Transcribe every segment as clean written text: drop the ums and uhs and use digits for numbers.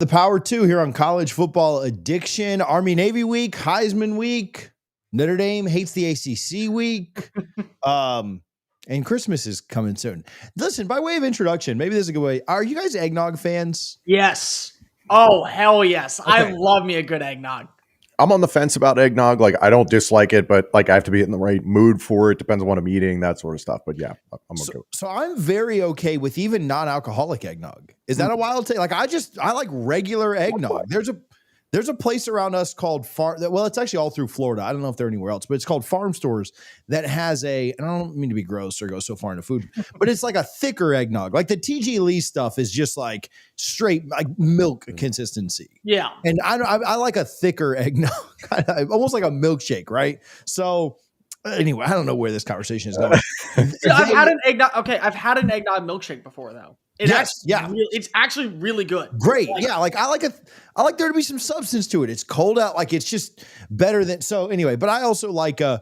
The Power 2 here on College Football Addiction. Army-Navy week, Heisman week. Notre Dame hates the ACC week. And Christmas is coming soon. Listen, by way of introduction, maybe this is a good way. Are you guys eggnog fans? Yes. Oh, hell yes. Okay. I love me a good eggnog. I'm on the fence about eggnog. Like, I don't dislike it, but like I have to be in the right mood for it. Depends on what I'm eating, that sort of stuff. But yeah, I'm okay. So I'm very okay with even non-alcoholic eggnog. Is that a wild take? Like I like regular eggnog. There's a place around us called well, it's actually all through Florida. I don't know if they're anywhere else, but it's called Farm Stores that has and I don't mean to be gross or go so far into food, but it's like a thicker eggnog. Like the TG Lee stuff is just like straight like milk consistency. Yeah. And I like a thicker eggnog, almost like a milkshake, right? So anyway, I don't know where this conversation is going. I've had an eggnog. Okay, I've had an eggnog milkshake before though. It's actually really good. Great. I like there to be some substance to it. It's cold out. Like it's just better than so anyway, but I also like I'm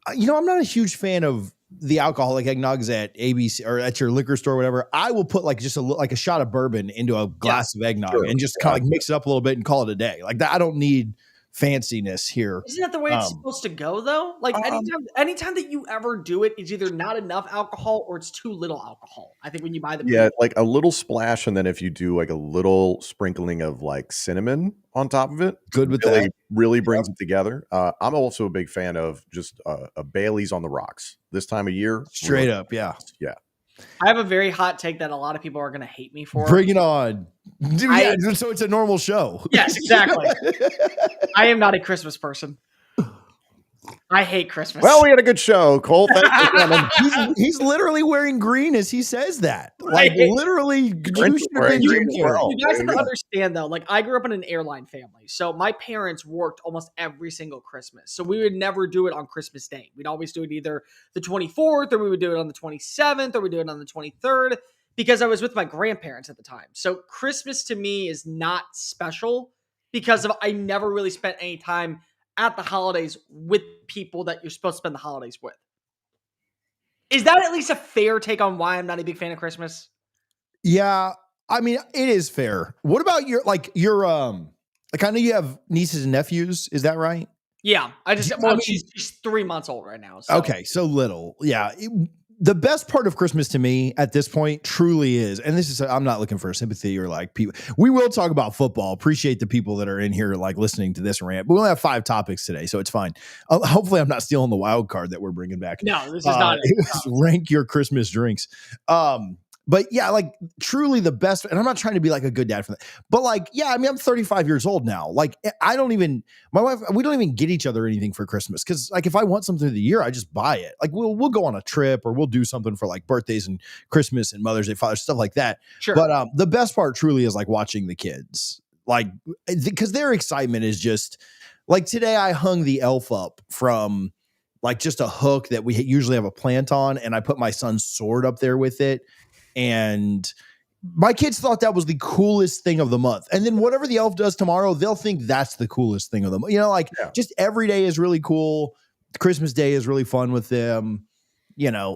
not a huge fan of the alcoholic eggnogs at ABC or at your liquor store or whatever. I will put like just a shot of bourbon into a glass of eggnog and just kind of like mix it up a little bit and call it a day. Like that I don't need fanciness here. Isn't that the way it's supposed to go though? Like anytime that you ever do it, it's either not enough alcohol or it's too little alcohol. I think when you buy the like a little splash, and then if you do like a little sprinkling of like cinnamon on top of it, good with that. Really brings it together. I'm also a big fan of just a Bailey's on the rocks this time of year. Straight up, yeah. I have a very hot take that a lot of people are going to hate me for. Bring it on. So it's a normal show. Yes, exactly. I am not a Christmas person. I hate Christmas. Well, we had a good show, Cole. He's literally wearing green as he says that. Like literally, you guys have to understand though. Like I grew up in an airline family, so my parents worked almost every single Christmas. So we would never do it on Christmas Day. We'd always do it either the 24th, or we would do it on the 27th, or we do it on the 23rd. Because I was with my grandparents at the time. So Christmas to me is not special because I never really spent any time at the holidays with people that you're supposed to spend the holidays with. Is that at least a fair take on why I'm not a big fan of Christmas? Yeah, I mean, it is fair. What about your I know you have nieces and nephews. Is that right? Yeah, she's 3 months old right now. So. Okay, so little. Yeah. The best part of Christmas to me at this point truly is, and this is, I'm not looking for sympathy or like people. We will talk about football. Appreciate the people that are in here like listening to this rant. But we only have 5 topics today, so it's fine. Hopefully, I'm not stealing the wild card that we're bringing back. No, this is not. Rank your Christmas drinks. But yeah, like truly the best. And I'm not trying to be like a good dad for that. But like, yeah, I mean, I'm 35 years old now. Like my wife, we don't even get each other anything for Christmas. Cause like if I want something of the year, I just buy it. Like we'll go on a trip or we'll do something for like birthdays and Christmas and Mother's Day, Father's, stuff like that. Sure. But the best part truly is like watching the kids. Like, cause their excitement is just like today I hung the elf up from like just a hook that we usually have a plant on. And I put my son's sword up there with it. And my kids thought that was the coolest thing of the month. And then whatever the elf does tomorrow, they'll think that's the coolest thing of the month. Just every day is really cool. Christmas Day is really fun with them.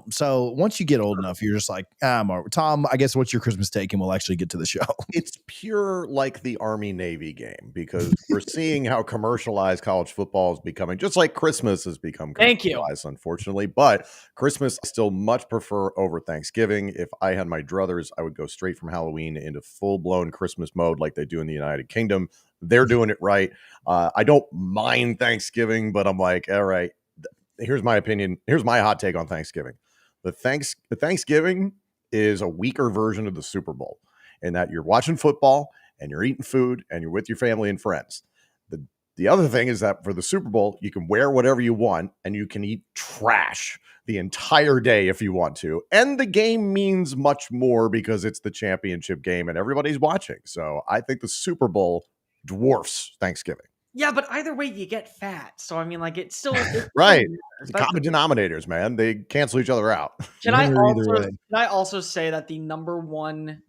So once you get old enough, you're just like, Tom, I guess what's your Christmas take? And we'll actually get to the show. It's pure like the Army-Navy game because we're seeing how commercialized college football is becoming, just like Christmas has become commercialized, unfortunately. But Christmas I still much prefer over Thanksgiving. If I had my druthers, I would go straight from Halloween into full-blown Christmas mode like they do in the United Kingdom. They're doing it right. I don't mind Thanksgiving, but I'm like, all right. Here's my opinion. Here's my hot take on Thanksgiving. The Thanksgiving is a weaker version of the Super Bowl in that you're watching football and you're eating food and you're with your family and friends. The other thing is that for the Super Bowl, you can wear whatever you want and you can eat trash the entire day if you want to. And the game means much more because it's the championship game and everybody's watching. So I think the Super Bowl dwarfs Thanksgiving. Yeah, but either way, you get fat. So, I mean, like, it's still... right. The common denominators, man. They cancel each other out. Can I also say that the number one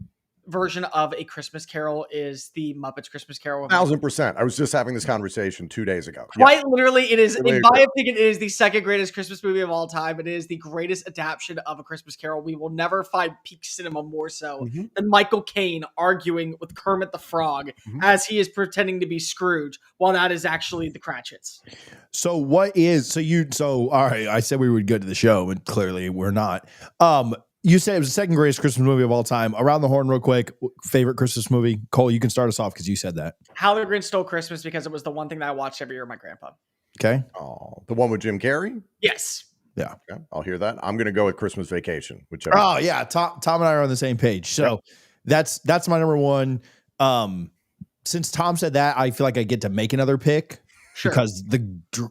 version of A Christmas Carol is the Muppets Christmas Carol. 1000%. I was just having this conversation 2 days ago. Quite literally, it is, in my opinion, it is the second greatest Christmas movie of all time. It is the greatest adaptation of A Christmas Carol. We will never find peak cinema more so than Michael Caine arguing with Kermit the Frog as he is pretending to be Scrooge, while that is actually the Cratchits. So all right, I said we would go to the show, but clearly we're not. You said it was the second greatest Christmas movie of all time. Around the horn real quick, favorite Christmas movie? Cole, you can start us off because you said that. How the Grinch Stole Christmas, because it was the one thing that I watched every year with my grandpa. Okay. Oh, the one with Jim Carrey? Yes. Yeah. Okay, I'll hear that. I'm going to go with Christmas Vacation. Oh, yeah. Tom and I are on the same page. So that's my number one. Since Tom said that, I feel like I get to make another pick. Sure. Because the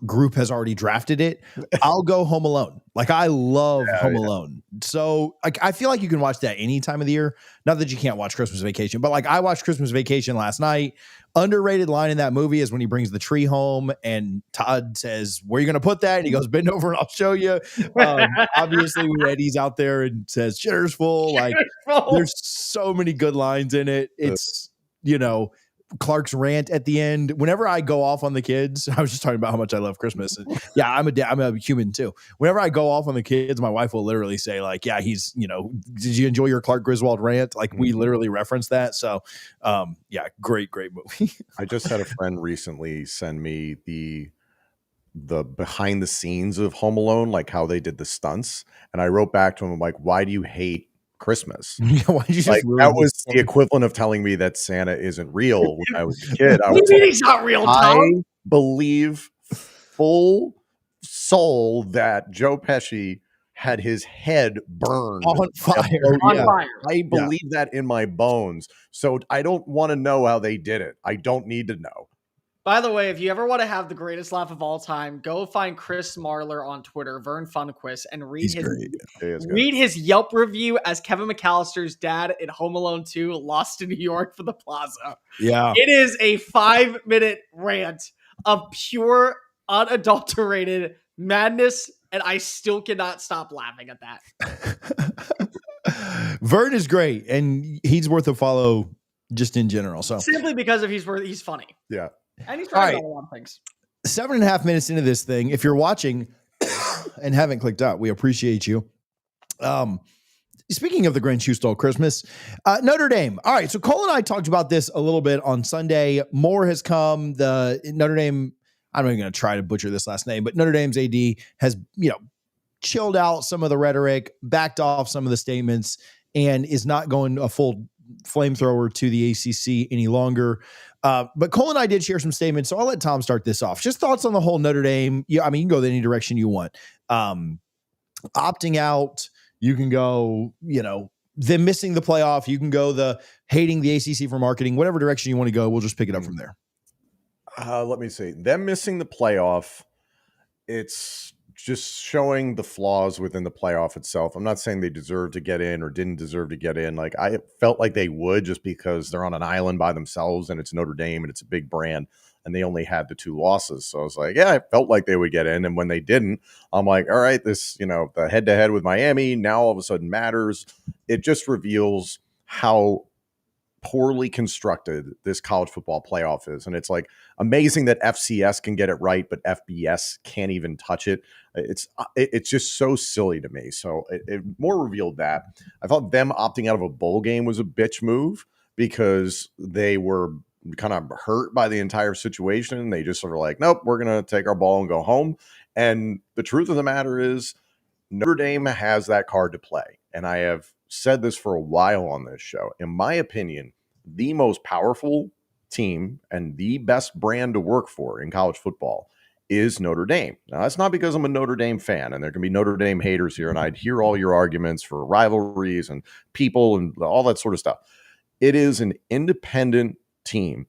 group has already drafted it. I'll go Home Alone. Like, I love Home Alone. So I feel like you can watch that any time of the year. Not that you can't watch Christmas Vacation, but like I watched Christmas Vacation last night. Underrated line in that movie is when he brings the tree home and Todd says, "Where are you going to put that?" And he goes, "Bend over and I'll show you." Obviously, when Eddie's out there and says, "Shitter's full." Like, there's so many good lines in it. It's, Clark's rant at the end. Whenever I go off on the kids, I was just talking about how much I love Christmas. And yeah, I'm a human too. Whenever I go off on the kids, my wife will literally say like, "Yeah, he's, did you enjoy your Clark Griswold rant?" Like we literally reference that. So, yeah, great movie. I just had a friend recently send me the behind the scenes of Home Alone, like how they did the stunts, and I wrote back to him, I'm like, "Why do you hate Christmas?" Why did you like that was the equivalent of telling me that Santa isn't real when I was a kid. I was he's not real, Tom? I believe full soul that Joe Pesci had his head burned on fire. I believe that in my bones. So I don't want to know how they did it. I don't need to know. By the way, if you ever want to have the greatest laugh of all time, go find Chris Marler on Twitter, Vern Funquist, and read his Yelp review as Kevin McAllister's dad in Home Alone 2, Lost in New York for the Plaza. Yeah. It is a 5-minute rant of pure, unadulterated madness, and I still cannot stop laughing at that. Vern is great, and he's worth a follow just in general. So simply because of he's funny. Yeah. And he's trying about a lot of things. 7.5 minutes into this thing. If you're watching and haven't clicked out, we appreciate you. Speaking of the Grinch Who Stole Christmas, Notre Dame. All right. So Cole and I talked about this a little bit on Sunday. More has come. The Notre Dame, I'm not even going to try to butcher this last name, but Notre Dame's AD has, chilled out some of the rhetoric, backed off some of the statements, and is not going a full flamethrower to the ACC any longer. But Cole and I did share some statements, so I'll let Tom start this off. Just thoughts on the whole Notre Dame. Yeah, I mean, you can go any direction you want. Opting out, you can go, them missing the playoff. You can go the hating the ACC for marketing, whatever direction you want to go. We'll just pick it up from there. Let me see. Them missing the playoff, it's just showing the flaws within the playoff itself. I'm not saying they deserve to get in or didn't deserve to get in. Like, I felt like they would, just because they're on an island by themselves and it's Notre Dame and it's a big brand and they only had the 2 losses. So I was like, yeah, I felt like they would get in. And when they didn't, I'm like, all right, this, the head to head with Miami now all of a sudden matters. It just reveals how poorly constructed this college football playoff is. And it's like amazing that FCS can get it right, but FBS can't even touch it. It's just so silly to me. So it more revealed that. I thought them opting out of a bowl game was a bitch move because they were kind of hurt by the entire situation. They just sort of like, nope, we're going to take our ball and go home. And the truth of the matter is Notre Dame has that card to play. And I have said this for a while on this show. In my opinion, the most powerful team and the best brand to work for in college football is Notre Dame. Now, that's not because I'm a Notre Dame fan, and there can be Notre Dame haters here, and I'd hear all your arguments for rivalries and people and all that sort of stuff. It is an independent team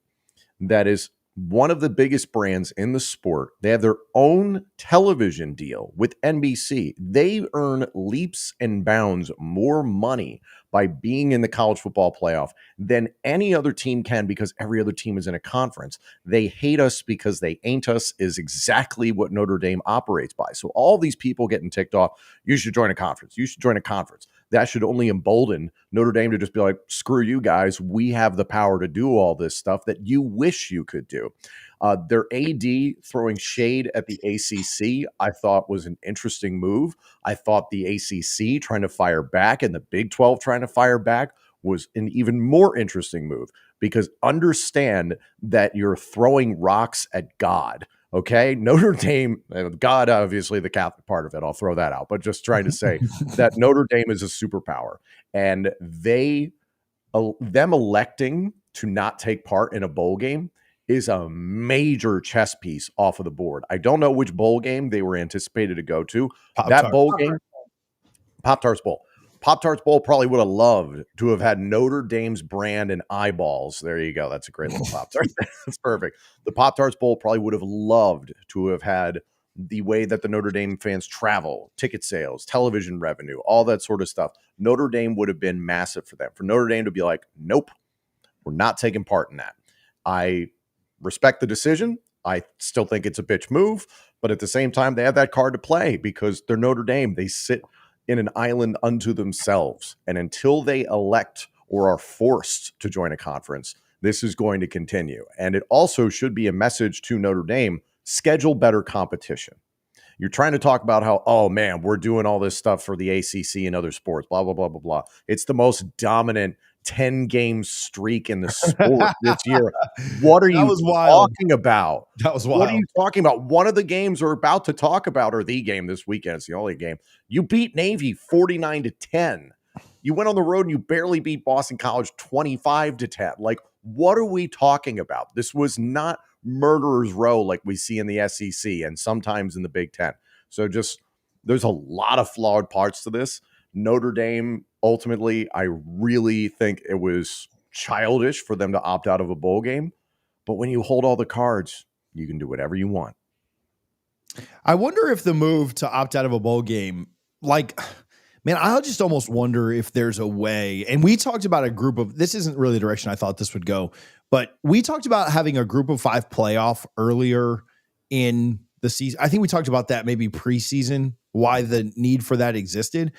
that is one of the biggest brands in the sport. They have their own television deal with NBC. They earn leaps and bounds more money by being in the college football playoff than any other team can, because every other team is in a conference. They hate us because they ain't us is exactly what Notre Dame operates by. So all these people getting ticked off, you should join a conference. You should join a conference. That should only embolden Notre Dame to just be like, screw you guys. We have the power to do all this stuff that you wish you could do. Their AD throwing shade at the ACC, I thought was an interesting move. I thought the ACC trying to fire back and the Big 12 trying to fire back was an even more interesting move, because understand that you're throwing rocks at God. Okay, Notre Dame, God, obviously the Catholic part of it, I'll throw that out, but just trying to say that Notre Dame is a superpower, and them electing to not take part in a bowl game is a major chess piece off of the board. I don't know which bowl game they were anticipated to go to. That bowl game, Pop-Tarts Bowl. Pop-Tarts Bowl probably would have loved to have had Notre Dame's brand and eyeballs. There you go. That's a great little Pop-Tart. That's perfect. The Pop-Tarts Bowl probably would have loved to have had the way that the Notre Dame fans travel, ticket sales, television revenue, all that sort of stuff. Notre Dame would have been massive for them. For Notre Dame to be like, nope, we're not taking part in that. I respect the decision. I still think it's a bitch move, but at the same time, they have that card to play because they're Notre Dame. They sit in an island unto themselves. And until they elect or are forced to join a conference, this is going to continue. And it also should be a message to Notre Dame: schedule better competition. You're trying to talk about how, oh man, we're doing all this stuff for the ACC and other sports, blah, blah, blah, blah, blah. It's the most dominant 10-game streak in the sport this year. What are you talking about? That was wild. What are you talking about? One of the games we're about to talk about, or the game this weekend, it's the only game. You beat Navy 49-10. You went on the road and you barely beat Boston College 25-10. Like, what are we talking about? This was not murderer's row like we see in the SEC and sometimes in the Big Ten. So just, there's a lot of flawed parts to this. Notre Dame, ultimately, I really think it was childish for them to opt out of a bowl game. But when you hold all the cards, you can do whatever you want. I wonder if the move to opt out of a bowl game, like, man, I just almost wonder if there's a way. And we talked about a group of, this isn't really the direction I thought this would go, but we talked about having a group of 5 playoff earlier in the season. I think we talked about that maybe preseason, why the need for that existed.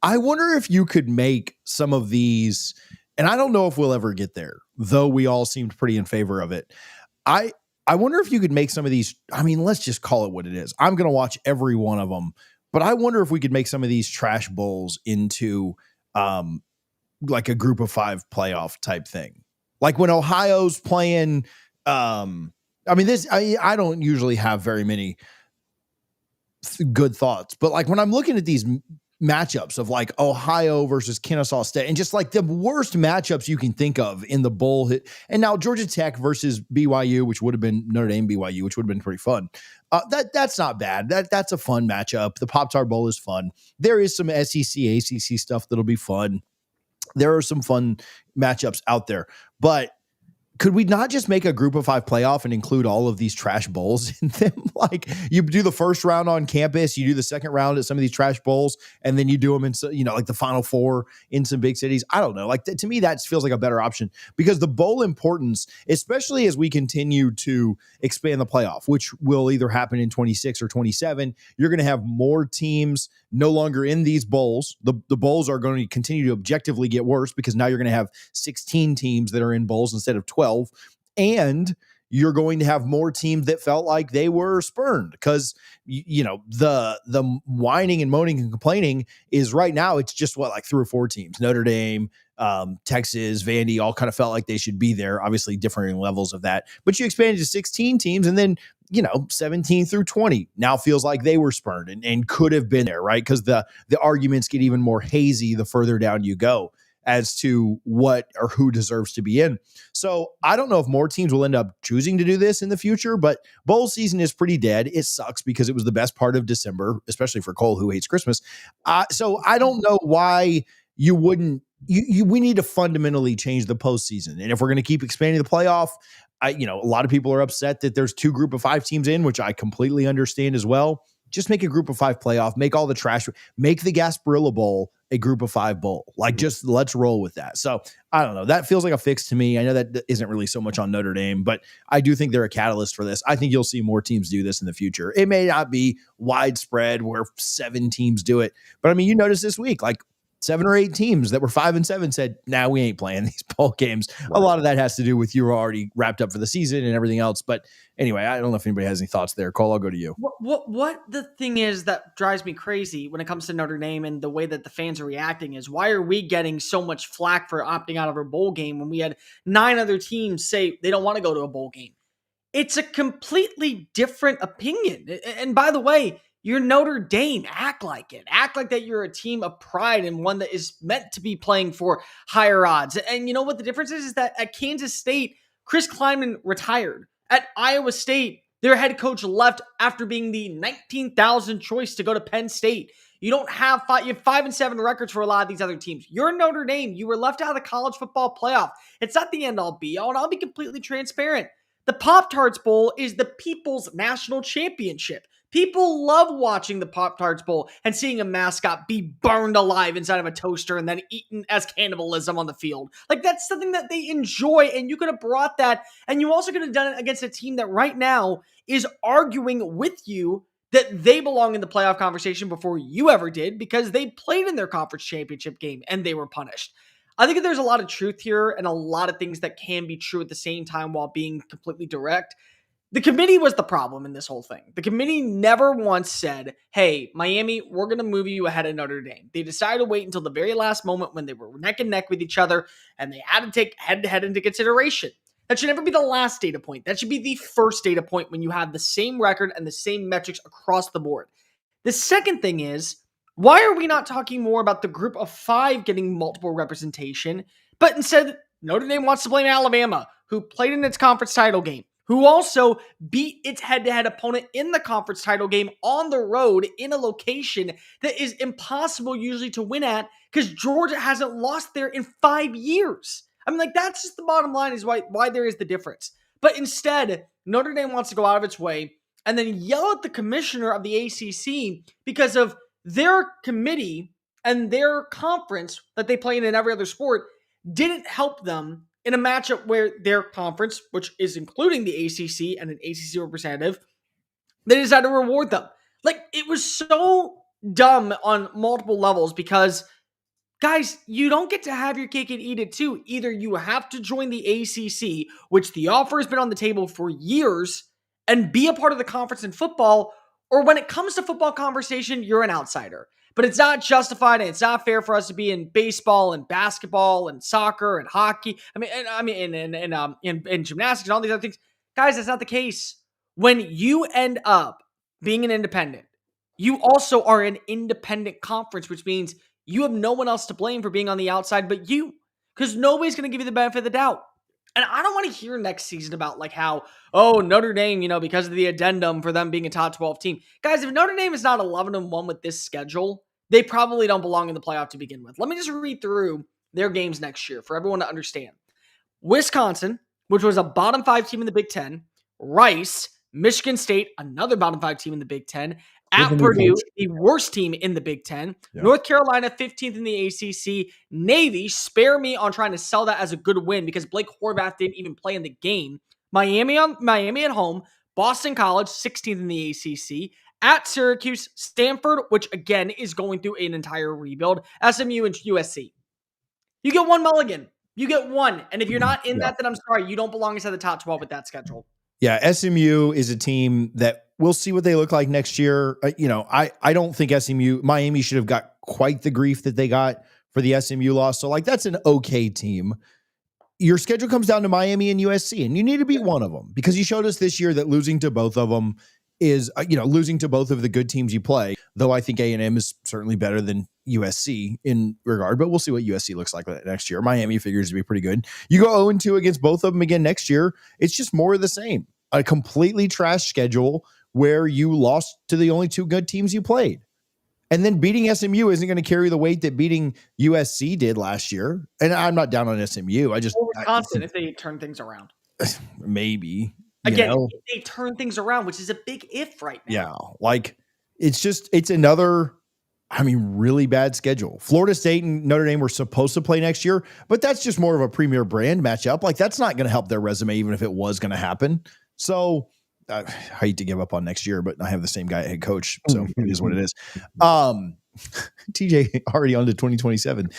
I wonder if you could make some of these, and I don't know if we'll ever get there, though we all seemed pretty in favor of it. I wonder if you could make some of these, I mean, let's just call it what it is. I'm going to watch every one of them, but I wonder if we could make some of these trash bowls into like a group of 5 playoff type thing. Like when Ohio's playing, I don't usually have very many good thoughts, but like when I'm looking at these matchups of like Ohio versus Kennesaw State and just like the worst matchups you can think of in the bowl hit. And now Georgia Tech versus BYU, which would have been Notre Dame BYU, which would have been pretty fun. That's not bad. That's a fun matchup. The Pop-Tart Bowl is fun. There is some SEC, ACC stuff that'll be fun. There are some fun matchups out there, but could we not just make a group of 5 playoff and include all of these trash bowls in them? Like you do the first round on campus, you do the second round at some of these trash bowls, and then you do them in, like the Final Four in some big cities. I don't know. Like to me, that feels like a better option because the bowl importance, especially as we continue to expand the playoff, which will either happen in 26 or 27, you're going to have more teams no longer in these bowls. The bowls are going to continue to objectively get worse because now you're going to have 16 teams that are in bowls instead of 12. And you're going to have more teams that felt like they were spurned because, the whining and moaning and complaining is right now. It's just like 3 or 4 teams, Notre Dame, Texas, Vandy, all kind of felt like they should be there. Obviously differing levels of that, but you expanded to 16 teams and then, 17 through 20 now feels like they were spurned and could have been there, right? Because the arguments get even more hazy the further down you go as to what or who deserves to be in. So I don't know if more teams will end up choosing to do this in the future, but bowl season is pretty dead. It sucks because it was the best part of December, especially for Cole, who hates Christmas. So I don't know why you wouldn't. We need to fundamentally change the postseason. And if we're going to keep expanding the playoff, a lot of people are upset that there's 2 group of 5 teams in, which I completely understand as well. Just make a group of 5 playoff, make all the trash, make the Gasparilla Bowl a group of 5 bowl. Like, just let's roll with that. So I don't know. That feels like a fix to me. I know that isn't really so much on Notre Dame, but I do think they're a catalyst for this. I think you'll see more teams do this in the future. It may not be widespread where 7 teams do it, but I mean, you notice this week, like 7 or 8 teams that were 5-7 said, nah, we ain't playing these bowl games. Right. A lot of that has to do with you were already wrapped up for the season and everything else. But anyway, I don't know if anybody has any thoughts there. Cole, I'll go to you. What the thing is that drives me crazy when it comes to Notre Dame and the way that the fans are reacting is, why are we getting so much flack for opting out of our bowl game when we had 9 other teams say they don't want to go to a bowl game? It's a completely different opinion. And by the way, you're Notre Dame. Act like it. Act like that you're a team of pride and one that is meant to be playing for higher odds. And you know what the difference is that at Kansas State, Chris Klieman retired. At Iowa State, their head coach left after being the 19,000th choice to go to Penn State. You don't have 5, you have 5-7 records for a lot of these other teams. You're Notre Dame. You were left out of the college football playoff. It's not the end all be all, and I'll be completely transparent. The Pop-Tarts Bowl is the people's national championship. People love watching the Pop-Tarts Bowl and seeing a mascot be burned alive inside of a toaster and then eaten as cannibalism on the field. Like, that's something that they enjoy, and you could have brought that, and you also could have done it against a team that right now is arguing with you that they belong in the playoff conversation before you ever did, because they played in their conference championship game and they were punished. I think that there's a lot of truth here and a lot of things that can be true at the same time while being completely direct. The committee was the problem in this whole thing. The committee never once said, hey, Miami, we're going to move you ahead of Notre Dame. They decided to wait until the very last moment when they were neck and neck with each other, and they had to take head-to-head into consideration. That should never be the last data point. That should be the first data point when you have the same record and the same metrics across the board. The second thing is, why are we not talking more about the group of 5 getting multiple representation, but instead Notre Dame wants to blame Alabama, who played in its conference title game, who also beat its head-to-head opponent in the conference title game on the road in a location that is impossible usually to win at because Georgia hasn't lost there in 5 years. I mean, like, that's just the bottom line is why there is the difference. But instead, Notre Dame wants to go out of its way and then yell at the commissioner of the ACC because of their committee and their conference that they play in every other sport didn't help them in a matchup where their conference, which is including the ACC and an ACC representative, they decided to reward them. Like, it was so dumb on multiple levels because, guys, you don't get to have your cake and eat it too. Either you have to join the ACC, which the offer has been on the table for years, and be a part of the conference in football, or when it comes to football conversation, you're an outsider. But it's not justified and it's not fair for us to be in baseball and basketball and soccer and hockey. In gymnastics and all these other things. Guys, that's not the case. When you end up being an independent, you also are an independent conference, which means you have no one else to blame for being on the outside but you, because nobody's going to give you the benefit of the doubt. And I don't want to hear next season about like how, oh, Notre Dame, because of the addendum for them being a top 12 team. Guys, if Notre Dame is not 11-1 with this schedule, they probably don't belong in the playoff to begin with. Let me just read through their games next year for everyone to understand. Wisconsin, which was a bottom 5 team in the Big Ten. Rice, Michigan State, another bottom 5 team in the Big Ten. At Purdue, the worst team in the Big Ten. Yeah. North Carolina, 15th in the ACC. Navy, spare me on trying to sell that as a good win because Blake Horvath didn't even play in the game. Miami at home. Boston College, 16th in the ACC. At Syracuse, Stanford, which again is going through an entire rebuild. SMU and USC. You get one mulligan. You get one. And if you're not in that, then I'm sorry. You don't belong inside the top 12 with that schedule. Yeah, SMU is a team that we'll see what they look like next year. I don't think Miami should have got quite the grief that they got for the SMU loss. So, like, that's an okay team. Your schedule comes down to Miami and USC, and you need to beat one of them because you showed us this year that losing to both of them is, losing to both of the good teams you play, though I think A&M is certainly better than USC in regard, but we'll see what USC looks like next year. Miami figures to be pretty good. You go 0-2 against both of them again next year. It's just more of the same. A completely trash schedule where you lost to the only 2 good teams you played. And then beating SMU isn't going to carry the weight that beating USC did last year. And I'm not down on SMU. Wisconsin, if they turn things around. Maybe. Again, if they turn things around, which is a big if right now. Yeah. Like, it's another really bad schedule. Florida State and Notre Dame were supposed to play next year, but that's just more of a premier brand matchup. Like, that's not going to help their resume, even if it was going to happen. So I hate to give up on next year, but I have the same guy at head coach. So it is what it is. TJ already on to 2027.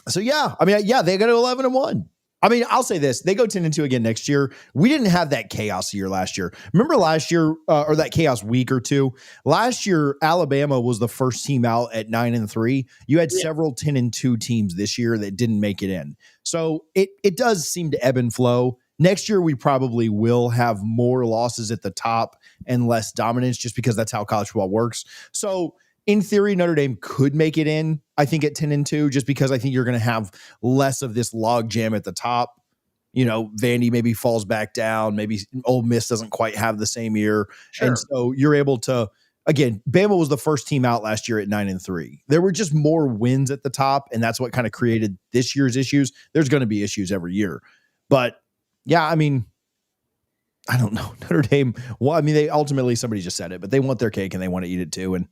So yeah, they go to 11-1. I'll say this. They go 10-2 again next year. We didn't have that chaos year last year. Remember last year, or that chaos week or two? Last year, Alabama was the first team out at 9-3. You had several 10-2 teams this year that didn't make it in. So it does seem to ebb and flow. Next year, we probably will have more losses at the top and less dominance, just because that's how college football works. So in theory, Notre Dame could make it in, I think, at 10-2, just because I think you're going to have less of this log jam at the top. Vandy maybe falls back down. Maybe Ole Miss doesn't quite have the same year. Sure. And so you're able to, again, Bama was the first team out last year at 9-3. There were just more wins at the top, and that's what kind of created this year's issues. There's going to be issues every year. But, yeah, I don't know. Notre Dame, they ultimately, somebody just said it, but they want their cake and they want to eat it too. And,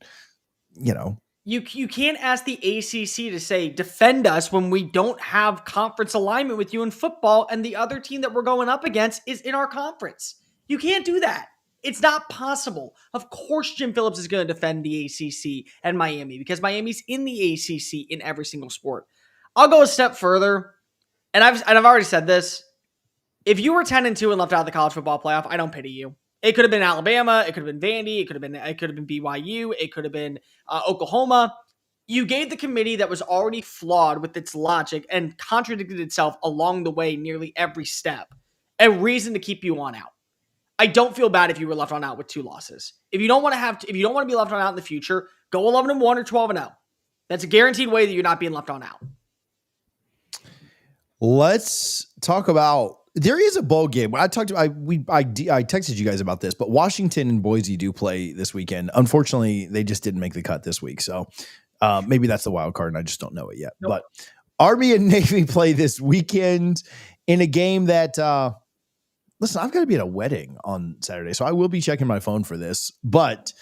You can't ask the ACC to say, defend us when we don't have conference alignment with you in football, and the other team that we're going up against is in our conference. You can't do that. It's not possible. Of course, Jim Phillips is going to defend the ACC and Miami, because Miami's in the ACC in every single sport. I'll go a step further, and I've already said this. If you were 10-2 and left out of the college football playoff, I don't pity you. It could have been Alabama. It could have been Vandy. It could have been BYU. It could have been Oklahoma. You gave the committee that was already flawed with its logic and contradicted itself along the way nearly every step a reason to keep you on out. I don't feel bad if you were left on out with 2 losses. If you don't want to be left on out in the future, go 11-1 or 12-0. That's a guaranteed way that you're not being left on out. Let's talk about. There is a bowl game. I texted you guys about this, but Washington and Boise do play this weekend. Unfortunately, they just didn't make the cut this week. So maybe that's the wild card, and I just don't know it yet. Nope. But Army and Navy play this weekend in a game that, listen, I've got to be at a wedding on Saturday, so I will be checking my phone for this. But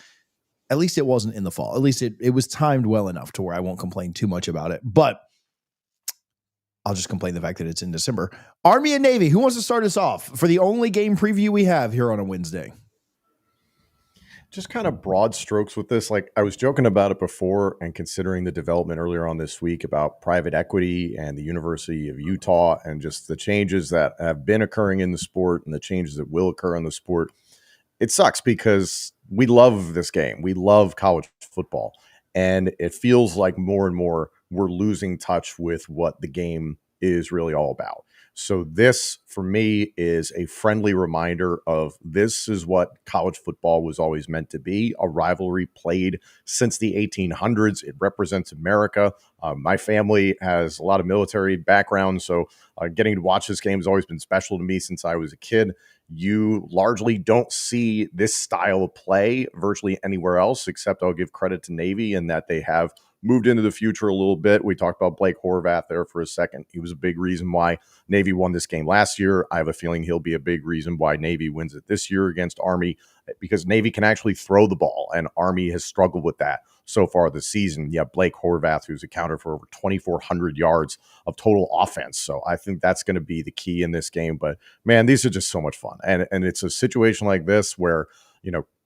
at least it wasn't in the fall. At least it was timed well enough to where I won't complain too much about it. But I'll just complain the fact that it's in December. Army and Navy, who wants to start us off for the only game preview we have here on a Wednesday? Just kind of broad strokes with this. Like, I was joking about it before, and considering the development earlier on this week about private equity and the University of Utah and just the changes that have been occurring in the sport and the changes that will occur in the sport. It sucks because we love this game. We love college football. And it feels like more and more we're losing touch with what the game is really all about. So this, for me, is a friendly reminder of this is what college football was always meant to be, a rivalry played since the 1800s. It represents America. My family has a lot of military background, so getting to watch this game has always been special to me since I was a kid. You largely don't see this style of play virtually anywhere else, except I'll give credit to Navy in that they have moved into the future a little bit. We talked about Blake Horvath there for a second. He was a big reason why Navy won this game last year. I have a feeling he'll be a big reason why Navy wins it this year against Army, because Navy can actually throw the ball, and Army has struggled with that so far this season. You have Blake Horvath, who's accounted for over 2,400 yards of total offense. So I think that's going to be the key in this game. But, man, these are just so much fun. And it's a situation like this where,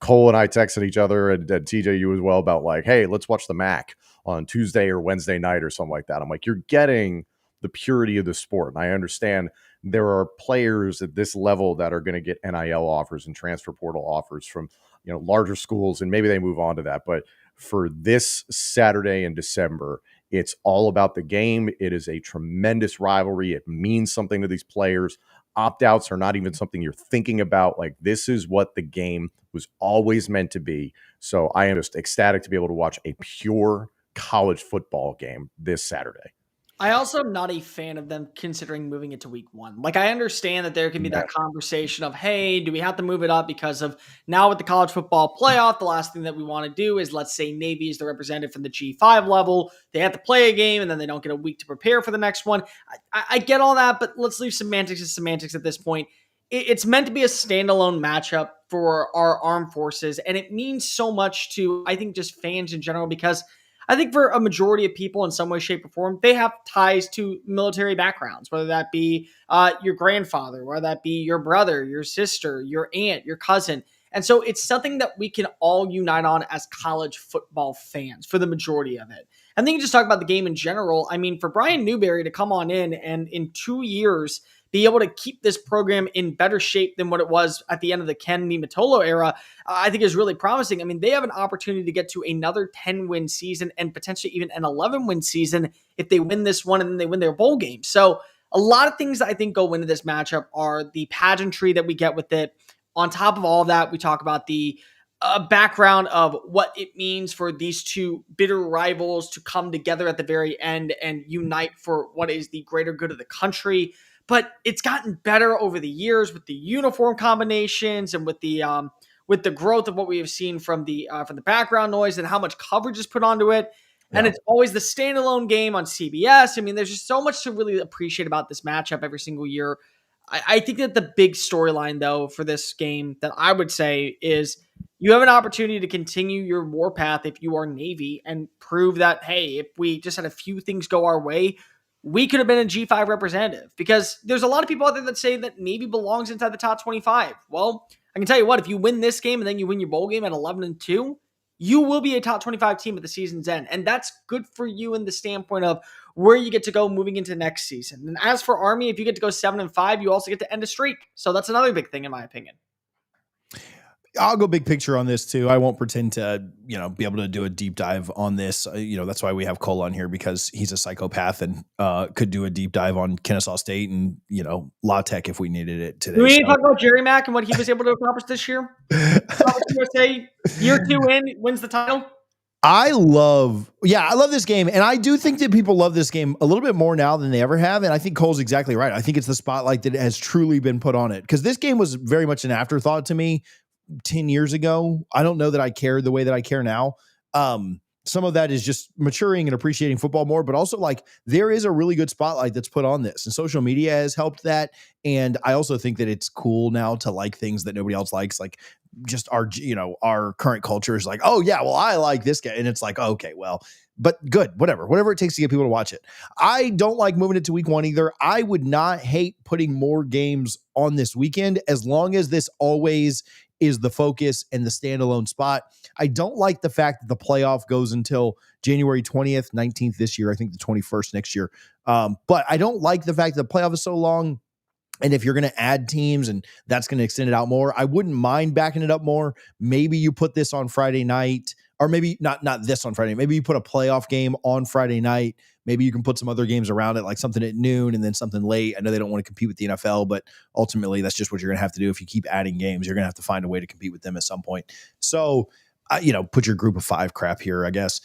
Cole and I texted each other, and TJ, you as well, about like, hey, let's watch the MAC on Tuesday or Wednesday night or something like that. I'm like, you're getting the purity of the sport. And I understand there are players at this level that are going to get NIL offers and transfer portal offers from, larger schools, and maybe they move on to that. But for this Saturday in December, it's all about the game. It is a tremendous rivalry. It means something to these players. Opt-outs are not even something you're thinking about. Like, this is what the game was always meant to be. So I am just ecstatic to be able to watch a pure college football game this Saturday. I also am not a fan of them considering moving it to week 1. Like, I understand that there can be that conversation of, hey, do we have to move it up because of now with the college football playoff, the last thing that we want to do is, let's say Navy is the representative from the G5 level. They have to play a game and then they don't get a week to prepare for the next one. I get all that, but let's leave semantics as semantics at this point. it's meant to be a standalone matchup for our armed forces, and it means so much to, I think, just fans in general, because I think for a majority of people in some way, shape, or form, they have ties to military backgrounds, whether that be your grandfather, whether that be your brother, your sister, your aunt, your cousin. And so it's something that we can all unite on as college football fans for the majority of it. And then you just talk about the game in general. I mean, for Brian Newberry to come on in and in 2 years be able to keep this program in better shape than what it was at the end of the Ken Niumatalolo era, I think is really promising. I mean, they have an opportunity to get to another 10-win season and potentially even an 11-win season if they win this one and then they win their bowl game. So a lot of things that I think go into this matchup are the pageantry that we get with it. On top of all of that, we talk about the background of what it means for these two bitter rivals to come together at the very end and unite for what is the greater good of the country. But it's gotten better over the years with the uniform combinations and with the growth of what we have seen from the background noise and how much coverage is put onto it. Yeah. And it's always the standalone game on CBS. I mean, there's just so much to really appreciate about this matchup every single year. I think that the big storyline, though, for this game that I would say is you have an opportunity to continue your warpath if you are Navy and prove that, hey, if we just had a few things go our way, we could have been a G5 representative. Because there's a lot of people out there that say that Navy belongs inside the top 25. Well, I can tell you what, if you win this game and then you win your bowl game at 11-2, you will be a top 25 team at the season's end. And that's good for you in the standpoint of where you get to go moving into next season. And as for Army, if you get to go 7-5, you also get to end a streak. So that's another big thing in my opinion. I'll go big picture on this too. I won't pretend to, be able to do a deep dive on this. That's why we have Cole on here, because he's a psychopath and could do a deep dive on Kennesaw State and, La Tech if we needed it today. Do we need to talk about Jerry Mack and what he was able to accomplish this year? USA, year 2 in, wins the title. I love this game. And I do think that people love this game a little bit more now than they ever have. And I think Cole's exactly right. I think it's the spotlight that has truly been put on it, because this game was very much an afterthought to me 10 years ago. I don't know that I cared the way that I care now. Some of that is just maturing and appreciating football more, but also like there is a really good spotlight that's put on this, and social media has helped that. And I also think that it's cool now to like things that nobody else likes. Like just our current culture is like, oh yeah, well, I like this guy. And it's like, okay, well, but good, whatever it takes to get people to watch it. I don't like moving it to week 1 either. I would not hate putting more games on this weekend, as long as this always is the focus and the standalone spot. I don't like the fact that the playoff goes until January 20th, 19th this year. I think the 21st next year. But I don't like the fact that the playoff is so long. And if you're going to add teams and that's going to extend it out more, I wouldn't mind backing it up more. Maybe you put this on Friday night, or maybe not this on Friday. Maybe you put a playoff game on Friday night. Maybe you can put some other games around it, like something at noon and then something late. I know they don't want to compete with the NFL, but ultimately that's just what you're going to have to do. If you keep adding games, you're going to have to find a way to compete with them at some point. So, put your group of 5 crap here, I guess,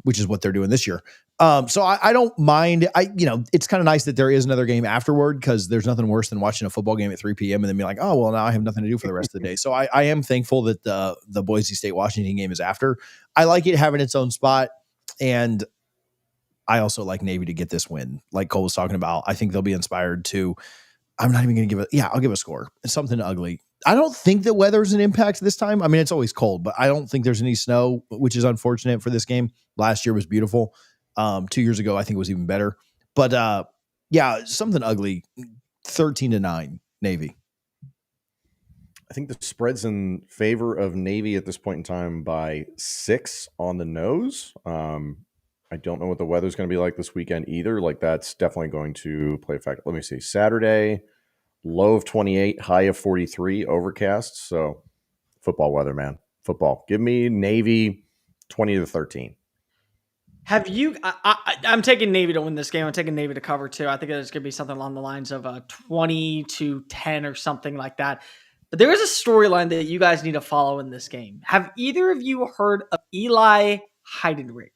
which is what they're doing this year. So I don't mind. It's kind of nice that there is another game afterward, because there's nothing worse than watching a football game at 3 p.m. and then be like, oh, well, now I have nothing to do for the rest of the day. So I am thankful that the Boise State Washington game is after. I like it having its own spot. And I also like Navy to get this win. Like Cole was talking about, I think they'll be inspired to, I'm not even going to give I'll give a score. It's something ugly. I don't think that weather's an impact this time. I mean, it's always cold, but I don't think there's any snow, which is unfortunate for this game. Last year was beautiful. 2 years ago, I think it was even better. But something ugly. 13-9 Navy. I think the spread's in favor of Navy at this point in time by 6 on the nose. I don't know what the weather's going to be like this weekend either. Like, that's definitely going to play a factor. Let me see. Saturday, low of 28, high of 43, overcast. So football weather, man. Football. Give me Navy 20-13. Have you? I'm taking Navy to win this game. I'm taking Navy to cover too. I think it's going to be something along the lines of 20-10 or something like that. But there is a storyline that you guys need to follow in this game. Have either of you heard of Eli Heidenreich?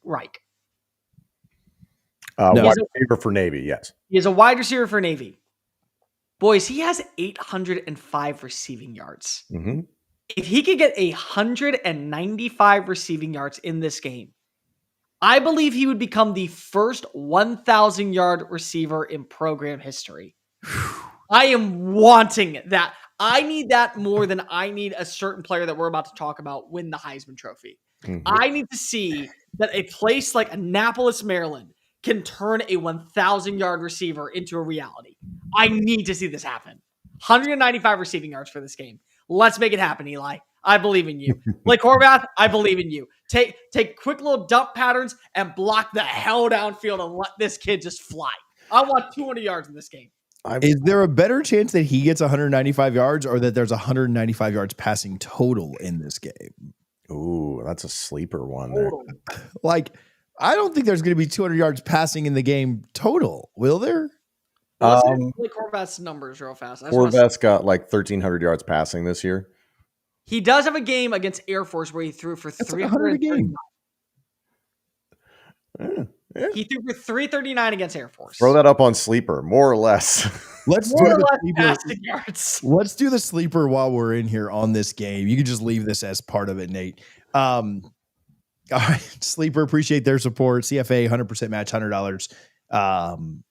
Wide receiver for Navy, yes. He is a wide receiver for Navy. Boys, he has 805 receiving yards. Mm-hmm. If he could get 195 receiving yards in this game, I believe he would become the first 1,000-yard receiver in program history. I am wanting that. I need that more than I need a certain player that we're about to talk about win the Heisman Trophy. Mm-hmm. I need to see that a place like Annapolis, Maryland can turn a 1,000-yard receiver into a reality. I need to see this happen. 195 receiving yards for this game. Let's make it happen, Eli. I believe in you. Blake Horvath, I believe in you. Take quick little dump patterns and block the hell downfield and let this kid just fly. I want 200 yards in this game. Is there a better chance that he gets 195 yards or that there's 195 yards passing total in this game? Ooh, that's a sleeper one there. Like, I don't think there's going to be 200 yards passing in the game total. Will there? Let's look Horvath's numbers real fast. Horvath's got like 1,300 yards passing this year. He does have a game against Air Force where he threw for 300 a game. Yeah. He threw for 339 against Air Force. Throw that up on sleeper, more or less. Let's do the sleeper while we're in here on this game. You can just leave this as part of it, Nate. All right, sleeper, appreciate their support. CFA 100% match, $100.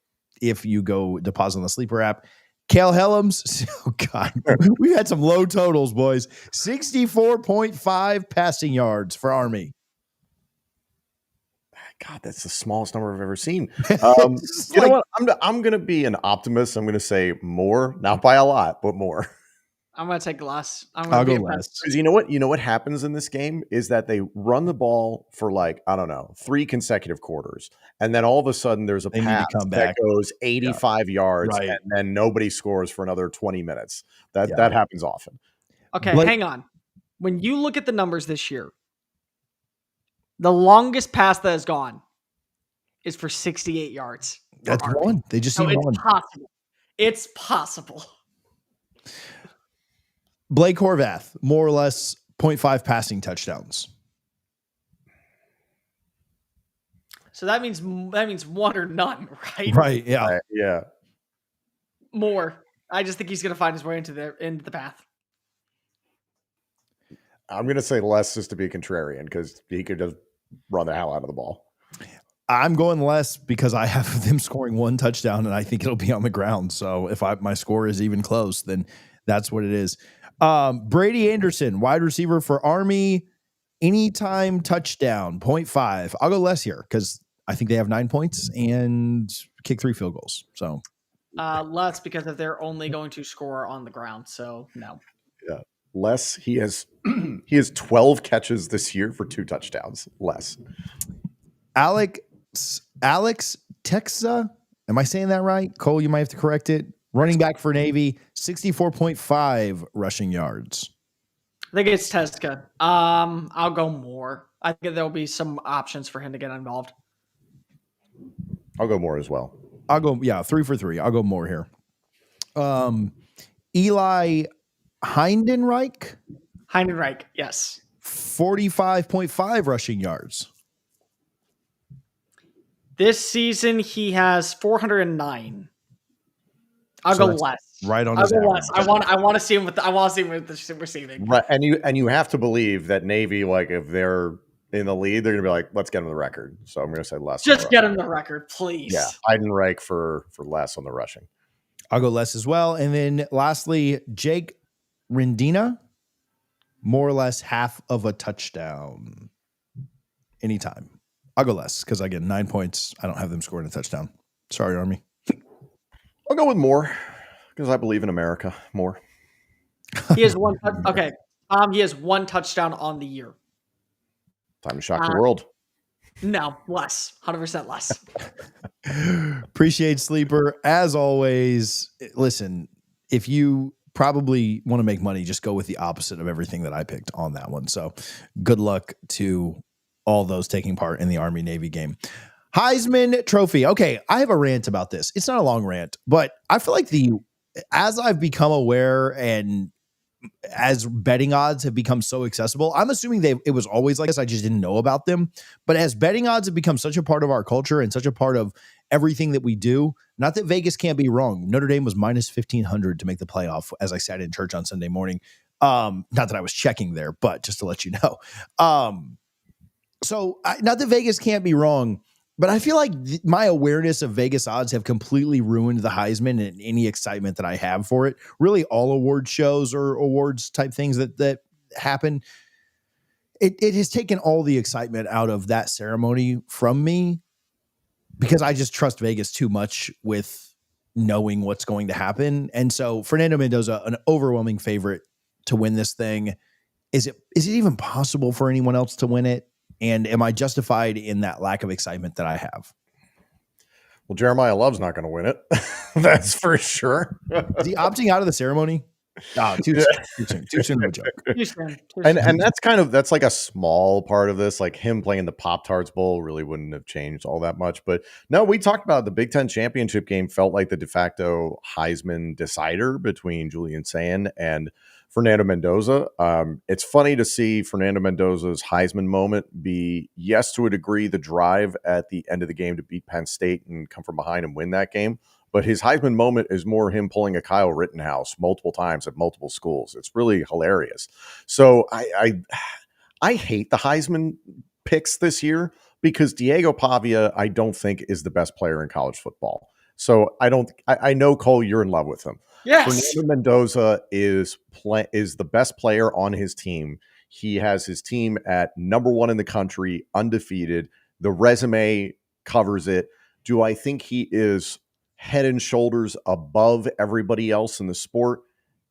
If you go deposit on the sleeper app. Kale Helms, oh God, we had some low totals, boys. 64.5 passing yards for Army. God, that's the smallest number I've ever seen. You know what? I'm going to be an optimist. I'm going to say more, not by a lot, but more. I'm going to take less. I'll go less. Because you know what? You know what happens in this game is that they run the ball for 3 consecutive quarters. And then all of a sudden there's a pass that goes 85 yards and then nobody scores for another 20 minutes. That happens often. Okay, hang on. When you look at the numbers this year, the longest pass that has gone is for 68 yards. That's one. They just need one. Possible. It's possible. Blake Horvath, more or less 0.5 passing touchdowns. So that means one or none, right? Right. Yeah. Yeah. More. I just think he's going to find his way into the path. I'm going to say less just to be a contrarian because he could just run the hell out of the ball. I'm going less because I have them scoring one touchdown and I think it'll be on the ground. So if my score is even close, then that's what it is. Brady Anderson, wide receiver for Army, anytime touchdown, 0.5. I'll go less here because I think they have 9 points and kick 3 field goals. So less because if they're only going to score on the ground. So no. Yeah. Less. He has 12 catches this year for 2 touchdowns. Less. Alex Texa. Am I saying that right? Cole, you might have to correct it. Running back for Navy, 64.5 rushing yards. I think it's Teska. I'll go more. I think there'll be some options for him to get involved. I'll go more as well. I'll go, 3 for 3. I'll go more here. Eli Heidenreich, yes. 45.5 rushing yards. This season, he has 409. I'll go less. Right on his average. I want to see him with the receiving. Right, and you have to believe that Navy, if they're in the lead, they're gonna be like, let's get him the record. So I'm gonna say less. Just get him the record, please. Yeah, Heidenreich for less on the rushing. I'll go less as well. And then lastly, Jake Rendina, more or less half of a touchdown. Anytime. I'll go less because again, 9 points. I don't have them scoring a touchdown. Sorry, Army. I'll go with more because I believe in America more. He has one. Okay. He has 1 touchdown on the year. Time to shock the world. No, less. 100% less. Appreciate Sleeper. As always, listen, if you probably want to make money, just go with the opposite of everything that I picked on that one. So good luck to all those taking part in the Army-Navy game. Heisman Trophy. Okay, I have a rant about this. It's not a long rant, but I feel like as I've become aware and as betting odds have become so accessible, I'm assuming it was always like this. I just didn't know about them. But as betting odds have become such a part of our culture and such a part of everything that we do, not that Vegas can't be wrong. Notre Dame was minus 1,500 to make the playoff as I sat in church on Sunday morning. Not that I was checking there, but just to let you know. So not that Vegas can't be wrong. But I feel like my awareness of Vegas odds have completely ruined the Heisman and any excitement that I have for it. Really, all award shows or awards type things that happen, it has taken all the excitement out of that ceremony from me because I just trust Vegas too much with knowing what's going to happen. And so Fernando Mendoza, an overwhelming favorite to win this thing. Is it even possible for anyone else to win it? And am I justified in that lack of excitement that I have? Well, Jeremiah Love's not going to win it. That's for sure. Is he opting out of the ceremony? Oh, too soon of a joke. And that's like a small part of this. Like him playing the Pop-Tarts Bowl really wouldn't have changed all that much. But no, we talked about the Big Ten championship game felt like the de facto Heisman decider between Julian Sand and Fernando Mendoza. It's funny to see Fernando Mendoza's Heisman moment be, yes, to a degree, the drive at the end of the game to beat Penn State and come from behind and win that game. But his Heisman moment is more him pulling a Kyle Rittenhouse multiple times at multiple schools. It's really hilarious. So I hate the Heisman picks this year because Diego Pavia, I don't think, is the best player in college football. So I know, Cole, you're in love with him. Yes. Fernando Mendoza is the best player on his team. He has his team at number 1 in the country, undefeated. The resume covers it. Do I think he is head and shoulders above everybody else in the sport?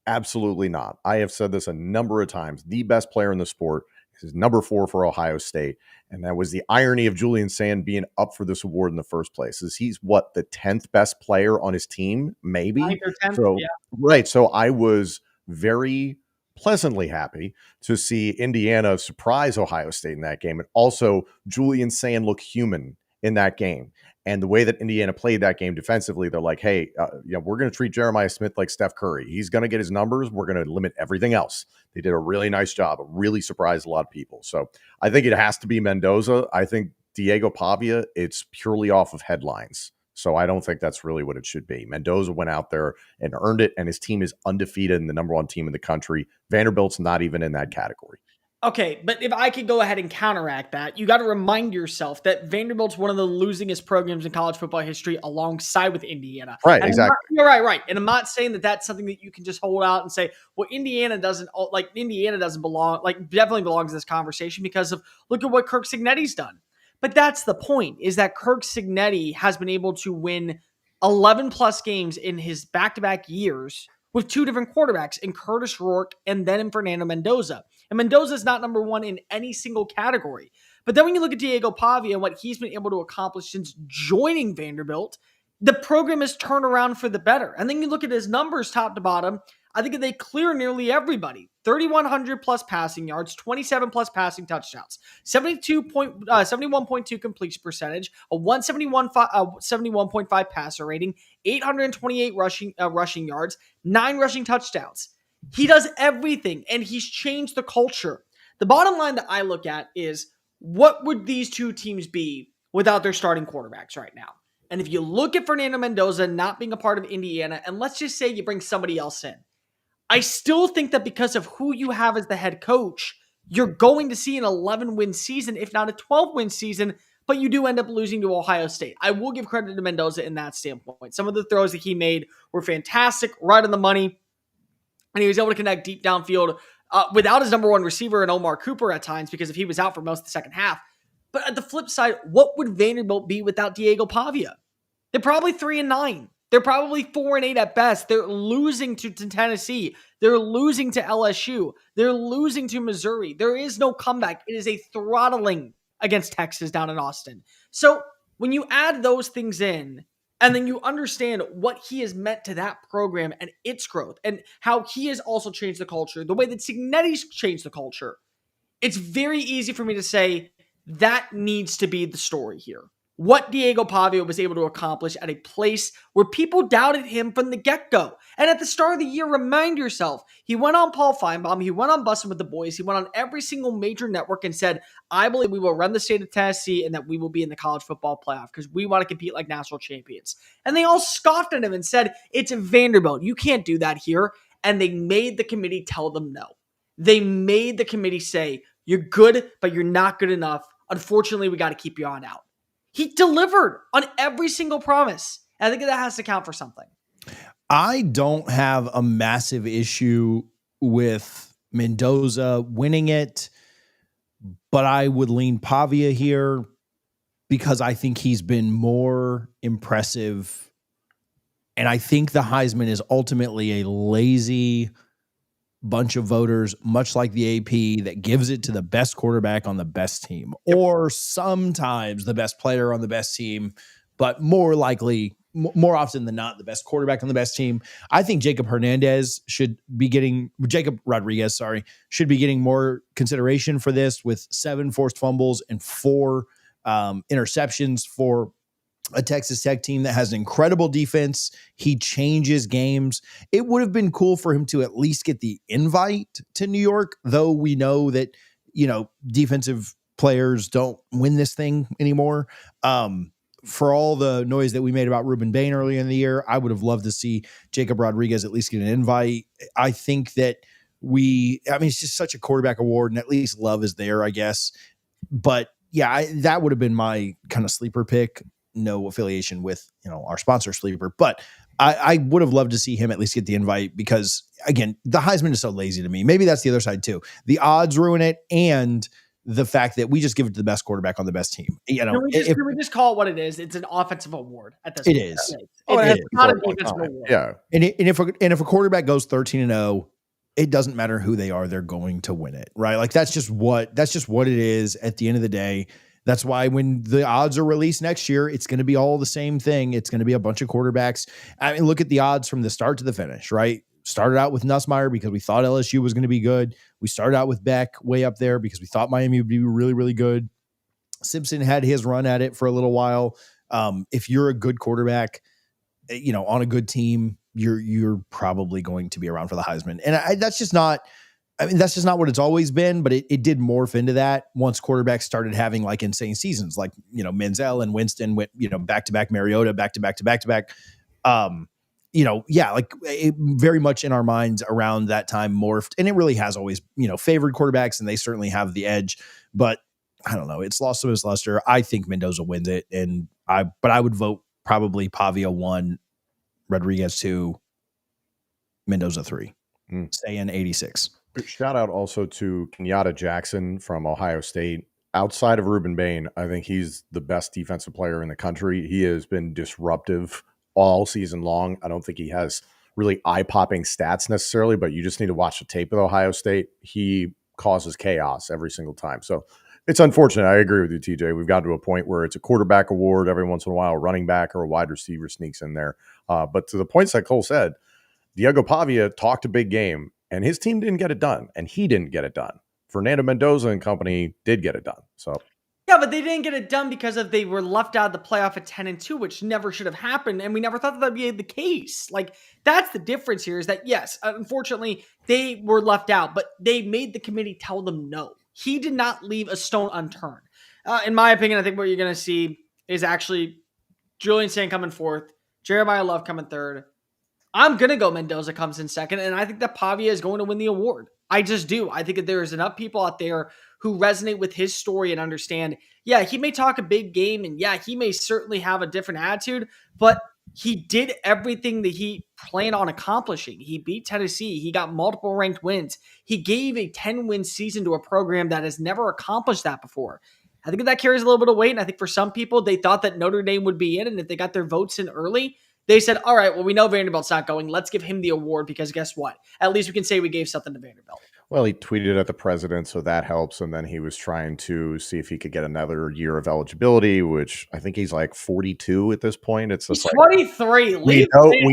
Absolutely not. I have said this a number of times. The best player in the sport is number 4 for Ohio State. And that was the irony of Julian Sand being up for this award in the first place. Is he's the 10th best player on his team, maybe? 9th or 10th, so, yeah. Right. So I was very pleasantly happy to see Indiana surprise Ohio State in that game. And also Julian Sand look human in that game. And the way that Indiana played that game defensively, they're like, hey, we're going to treat Jeremiah Smith like Steph Curry. He's going to get his numbers. We're going to limit everything else. They did a really nice job. It really surprised a lot of people. So I think it has to be Mendoza. I think Diego Pavia, it's purely off of headlines. So I don't think that's really what it should be. Mendoza went out there and earned it, and his team is undefeated and the number 1 team in the country. Vanderbilt's not even in that category. Okay, but if I could go ahead and counteract that, you got to remind yourself that Vanderbilt's one of the losingest programs in college football history alongside with Indiana. Right, and exactly. You're right. And I'm not saying that that's something that you can just hold out and say, well, Indiana doesn't belong, definitely belongs in this conversation because of look at what Kirk Cignetti's done. But that's the point, is that Kirk Cignetti has been able to win 11 plus games in his back-to-back years with 2 different quarterbacks, in Curtis Rourke and then in Fernando Mendoza. And Mendoza is not number 1 in any single category. But then when you look at Diego Pavia and what he's been able to accomplish since joining Vanderbilt, the program has turned around for the better. And then you look at his numbers top to bottom, I think they clear nearly everybody. 3,100 plus passing yards, 27 plus passing touchdowns, 71.2 completion percentage, a 71.5 passer rating, 828 rushing yards, 9 rushing touchdowns. He does everything, and he's changed the culture. The bottom line that I look at is, what would these two teams be without their starting quarterbacks right now? And if you look at Fernando Mendoza not being a part of Indiana, and let's just say you bring somebody else in, I still think that because of who you have as the head coach, you're going to see an 11-win season, if not a 12-win season, but you do end up losing to Ohio State. I will give credit to Mendoza in that standpoint. Some of the throws that he made were fantastic, right on the money, and he was able to connect deep downfield without his number 1 receiver in Omar Cooper at times because if he was out for most of the second half. But at the flip side, what would Vanderbilt be without Diego Pavia? They're probably 3-9. They're probably 4-8 at best. They're losing to Tennessee. They're losing to LSU. They're losing to Missouri. There is no comeback. It is a throttling against Texas down in Austin. So when you add those things in, and then you understand what he has meant to that program and its growth, and how he has also changed the culture, the way that Cignetti's changed the culture, it's very easy for me to say that needs to be the story here. What Diego Pavia was able to accomplish at a place where people doubted him from the get-go. And at the start of the year, remind yourself, he went on Paul Feinbaum, he went on Bussin' with the Boys, he went on every single major network and said, I believe we will run the state of Tennessee and that we will be in the college football playoff because we want to compete like national champions. And they all scoffed at him and said, it's Vanderbilt, you can't do that here. And they made the committee tell them no. They made the committee say, you're good, but you're not good enough. Unfortunately, we got to keep you on out. He delivered on every single promise. And I think that has to count for something. I don't have a massive issue with Mendoza winning it, but I would lean Pavia here because I think he's been more impressive. And I think the Heisman is ultimately a lazy bunch of voters, much like the AP, that gives it to the best quarterback on the best team, or sometimes the best player on the best team, but more likely, more often than not, the best quarterback on the best team. I think Jacob Rodriguez should be getting more consideration for this, with 7 forced fumbles and 4 interceptions for a Texas Tech team that has an incredible defense. He changes games. It would have been cool for him to at least get the invite to New York, though we know that, defensive players don't win this thing anymore. For all the noise that we made about Ruben Bain earlier in the year, I would have loved to see Jacob Rodriguez at least get an invite. I think that it's just such a quarterback award, and at least love is there, I guess. But yeah, that would have been my kind of sleeper pick. No affiliation with, our sponsor Sleeper, but I would have loved to see him at least get the invite because, again, the Heisman is so lazy to me. Maybe that's the other side too. The odds ruin it, and the fact that we just give it to the best quarterback on the best team. Can we just call it what it is? It's an offensive award at this point. It is. It's not a defensive award. Yeah. And if a quarterback goes 13-0, it doesn't matter who they are, they're going to win it, right? Like that's just what it is at the end of the day. That's why when the odds are released next year, it's going to be all the same thing. It's going to be a bunch of quarterbacks. I mean, look at the odds from the start to the finish, right? Started out with Nussmeier because we thought LSU was going to be good. We started out with Beck way up there because we thought Miami would be really, really good. Simpson had his run at it for a little while. If you're a good quarterback, on a good team, you're probably going to be around for the Heisman. And that's just not what it's always been, but it did morph into that once quarterbacks started having like insane seasons, like, Menzel and Winston went, back-to-back, Mariota, back-to-back. It very much in our minds around that time morphed, and it really has always, favored quarterbacks, and they certainly have the edge, but I don't know. It's lost some of its luster. I think Mendoza wins it, but I would vote probably Pavia 1, Rodriguez 2, Mendoza 3, saying 86. Shout out also to Kenyatta Jackson from Ohio State. Outside of Ruben Bain, I think he's the best defensive player in the country. He has been disruptive all season long. I don't think he has really eye-popping stats necessarily, but you just need to watch the tape of Ohio State. He causes chaos every single time. So it's unfortunate. I agree with you, TJ. We've got to a point where it's a quarterback award. Every once in a while, a running back or a wide receiver sneaks in there. But to the points that Cole said, Diego Pavia talked a big game, and his team didn't get it done, and he didn't get it done. Fernando Mendoza and company did get it done. So yeah, but they didn't get it done because they were left out of the playoff at 10-2, which never should have happened, and we never thought that would be the case. Like, that's the difference here, is that, yes, unfortunately, they were left out, but they made the committee tell them no. He did not leave a stone unturned. In my opinion, I think what you're going to see is actually Julian Sand coming fourth, Jeremiah Love coming third. I'm going to go Mendoza comes in second, and I think that Pavia is going to win the award. I just do. I think that there is enough people out there who resonate with his story and understand, yeah, he may talk a big game, and yeah, he may certainly have a different attitude, but he did everything that he planned on accomplishing. He beat Tennessee. He got multiple ranked wins. He gave a 10-win season to a program that has never accomplished that before. I think that carries a little bit of weight, and I think for some people, they thought that Notre Dame would be in, and if they got their votes in early, they said, all right, well, we know Vanderbilt's not going. Let's give him the award because guess what? At least we can say we gave something to Vanderbilt. Well, he tweeted at the president, so that helps. And then he was trying to see if he could get another year of eligibility, which I think he's like 42 at this point. It's he's 23. We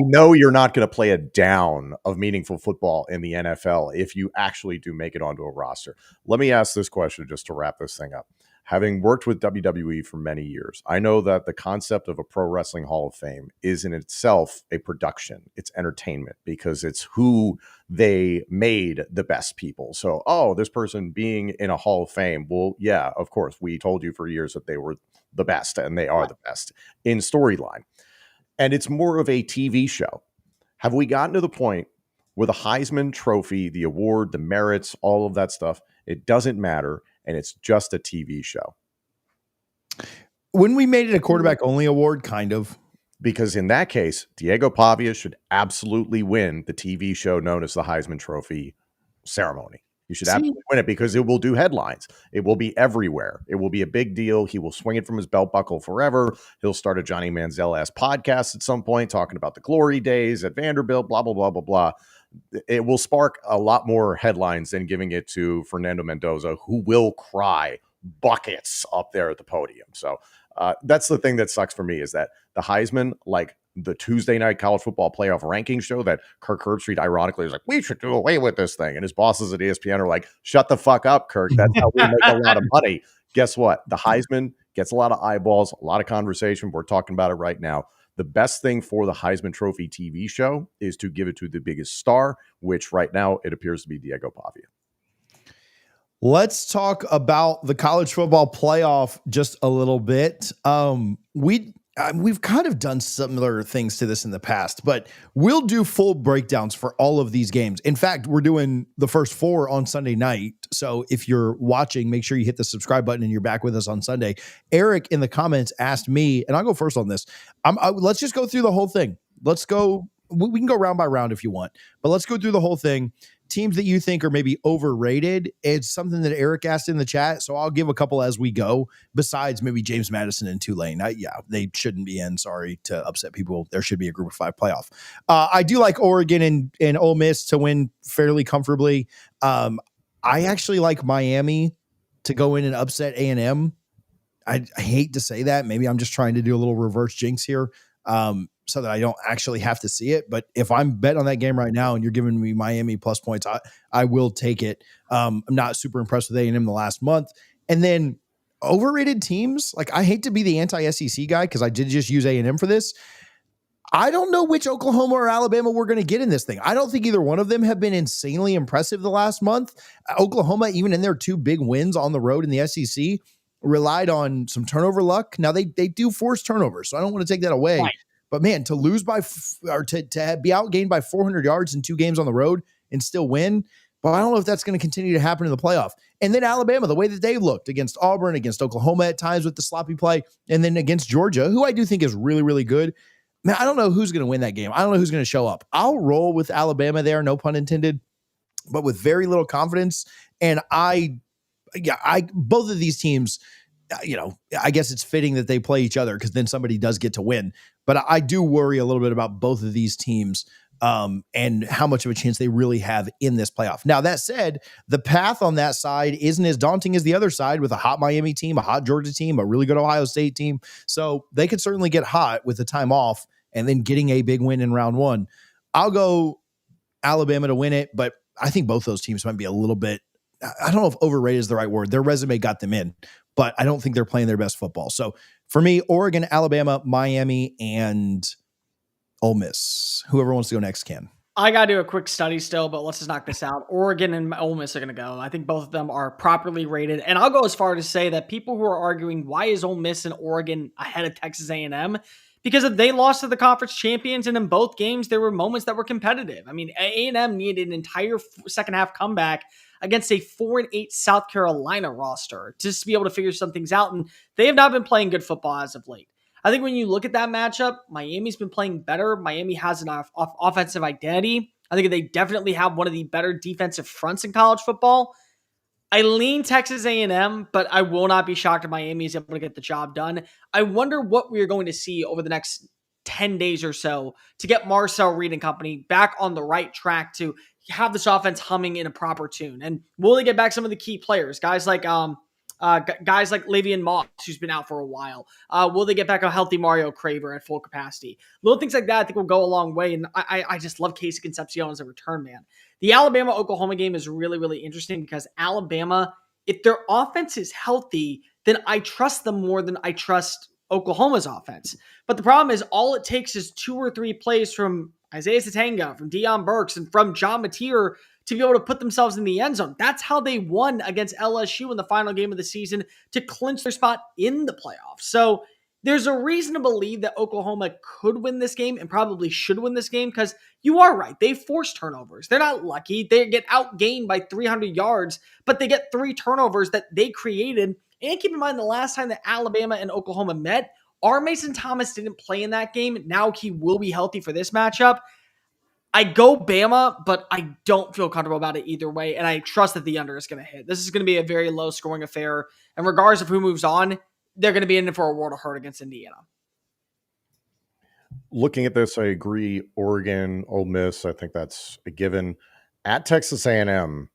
know you're not going to play a down of meaningful football in the NFL if you actually do make it onto a roster. Let me ask this question just to wrap this thing up. Having worked with WWE for many years, I know that the concept of a Pro Wrestling Hall of Fame is in itself a production. It's entertainment because it's who they made the best people. So, this person being in a Hall of Fame, well, yeah, of course, we told you for years that they were the best, and they are the best in storyline. And it's more of a TV show. Have we gotten to the point where the Heisman Trophy, the award, the merits, all of that stuff, it doesn't matter, and it's just a TV show? When we made it a quarterback only award, kind of. Because in that case, Diego Pavia should absolutely win the TV show known as the Heisman Trophy ceremony. You should absolutely win it because it will do headlines. It will be everywhere. It will be a big deal. He will swing it from his belt buckle forever. He'll start a Johnny Manziel-ass podcast at some point talking about the glory days at Vanderbilt, blah, blah, blah, blah, blah. It will spark a lot more headlines than giving it to Fernando Mendoza, who will cry buckets up there at the podium. So that's the thing that sucks for me is that the Heisman, like the Tuesday night college football playoff ranking show that Kirk Herbstreit ironically is like, we should do away with this thing. And his bosses at ESPN are like, shut the fuck up, Kirk. That's how we make a lot of money. Guess what? The Heisman gets a lot of eyeballs, a lot of conversation. We're talking about it right now. The best thing for the Heisman Trophy TV show is to give it to the biggest star, which right now it appears to be Diego Pavia. Let's talk about the college football playoff just a little bit. We've kind of done similar things to this in the past, but we'll do full breakdowns for all of these games. In fact, we're doing the first 4 on Sunday night. So if you're watching, make sure you hit the subscribe button and you're back with us on Sunday. Eric in the comments asked me, and I'll go first on this. Let's just go through the whole thing. Let's go. We can go round by round if you want, but let's go through the whole thing. Teams that you think are maybe overrated. It's something that Eric asked in the chat. So I'll give a couple as we go, besides maybe James Madison and Tulane. They shouldn't be in. Sorry to upset people. There should be a group of 5 playoff. I do like Oregon and Ole Miss to win fairly comfortably. I actually like Miami to go in and upset A&M. I hate to say that. Maybe I'm just trying to do a little reverse jinx here. So that I don't actually have to see it. But if I'm betting on that game right now and you're giving me Miami plus points, I will take it. I'm not super impressed with A&M the last month. And then overrated teams, like I hate to be the anti-SEC guy because I did just use A&M for this. I don't know which Oklahoma or Alabama we're going to get in this thing. I don't think either one of them have been insanely impressive the last month. Oklahoma, even in their 2 big wins on the road in the SEC, relied on some turnover luck. Now they do force turnovers, so I don't want to take that away. Right. But man, to lose by or to be outgained by 400 yards in 2 games on the road and still win, but I don't know if that's going to continue to happen in the playoff. And then Alabama, the way that they looked against Auburn, against Oklahoma at times with the sloppy play, and then against Georgia, who I do think is really, really good. Man, I don't know who's going to win that game. I don't know who's going to show up. I'll roll with Alabama there, no pun intended, but with very little confidence. And both of these teams, I guess it's fitting that they play each other because then somebody does get to win. But I do worry a little bit about both of these teams and how much of a chance they really have in this playoff. Now, that said, the path on that side isn't as daunting as the other side with a hot Miami team, a hot Georgia team, a really good Ohio State team. So they could certainly get hot with the time off and then getting a big win in round 1. I'll go Alabama to win it, but I think both those teams might be a little bit, I don't know if overrated is the right word. Their resume got them in, but I don't think they're playing their best football. So for me, Oregon, Alabama, Miami, and Ole Miss. Whoever wants to go next can. I got to do a quick study still, but let's just knock this out. Oregon and Ole Miss are going to go. I think both of them are properly rated. And I'll go as far to say that people who are arguing, why is Ole Miss and Oregon ahead of Texas A&M? Because if they lost to the conference champions, and in both games, there were moments that were competitive. I mean, A&M needed an entire second half comeback against a 4-8 South Carolina roster just to be able to figure some things out. And they have not been playing good football as of late. I think when you look at that matchup, Miami's been playing better. Miami has an offensive identity. I think they definitely have one of the better defensive fronts in college football. I lean Texas A&M, but I will not be shocked if Miami is able to get the job done. I wonder what we're going to see over the next 10 days or so to get Marcel Reed and company back on the right track to have this offense humming in a proper tune. And will they get back some of the key players? Guys like Le'Veon Moss, who's been out for a while. Will they get back a healthy Mario Craver at full capacity? Little things like that I think will go a long way. And I just love Casey Concepcion as a return man. The Alabama-Oklahoma game is really, really interesting because Alabama, if their offense is healthy, then I trust them more than I trust Oklahoma's offense. But the problem is all it takes is 2 or 3 plays from Isaiah Satanga, from Deion Burks, and from John Mateer to be able to put themselves in the end zone. That's how they won against LSU in the final game of the season to clinch their spot in the playoffs. So there's a reason to believe that Oklahoma could win this game and probably should win this game because you are right. They force turnovers. They're not lucky. They get outgained by 300 yards, but they get 3 turnovers that they created And keep in mind, the last time that Alabama and Oklahoma met, our Mason Thomas didn't play in that game. Now he will be healthy for this matchup. I go Bama, but I don't feel comfortable about it either way, and I trust that the under is going to hit. This is going to be a very low-scoring affair, and regardless of who moves on, they're going to be in for a world of hurt against Indiana. Looking at this, I agree. Oregon, Ole Miss, I think that's a given. At Texas A&M,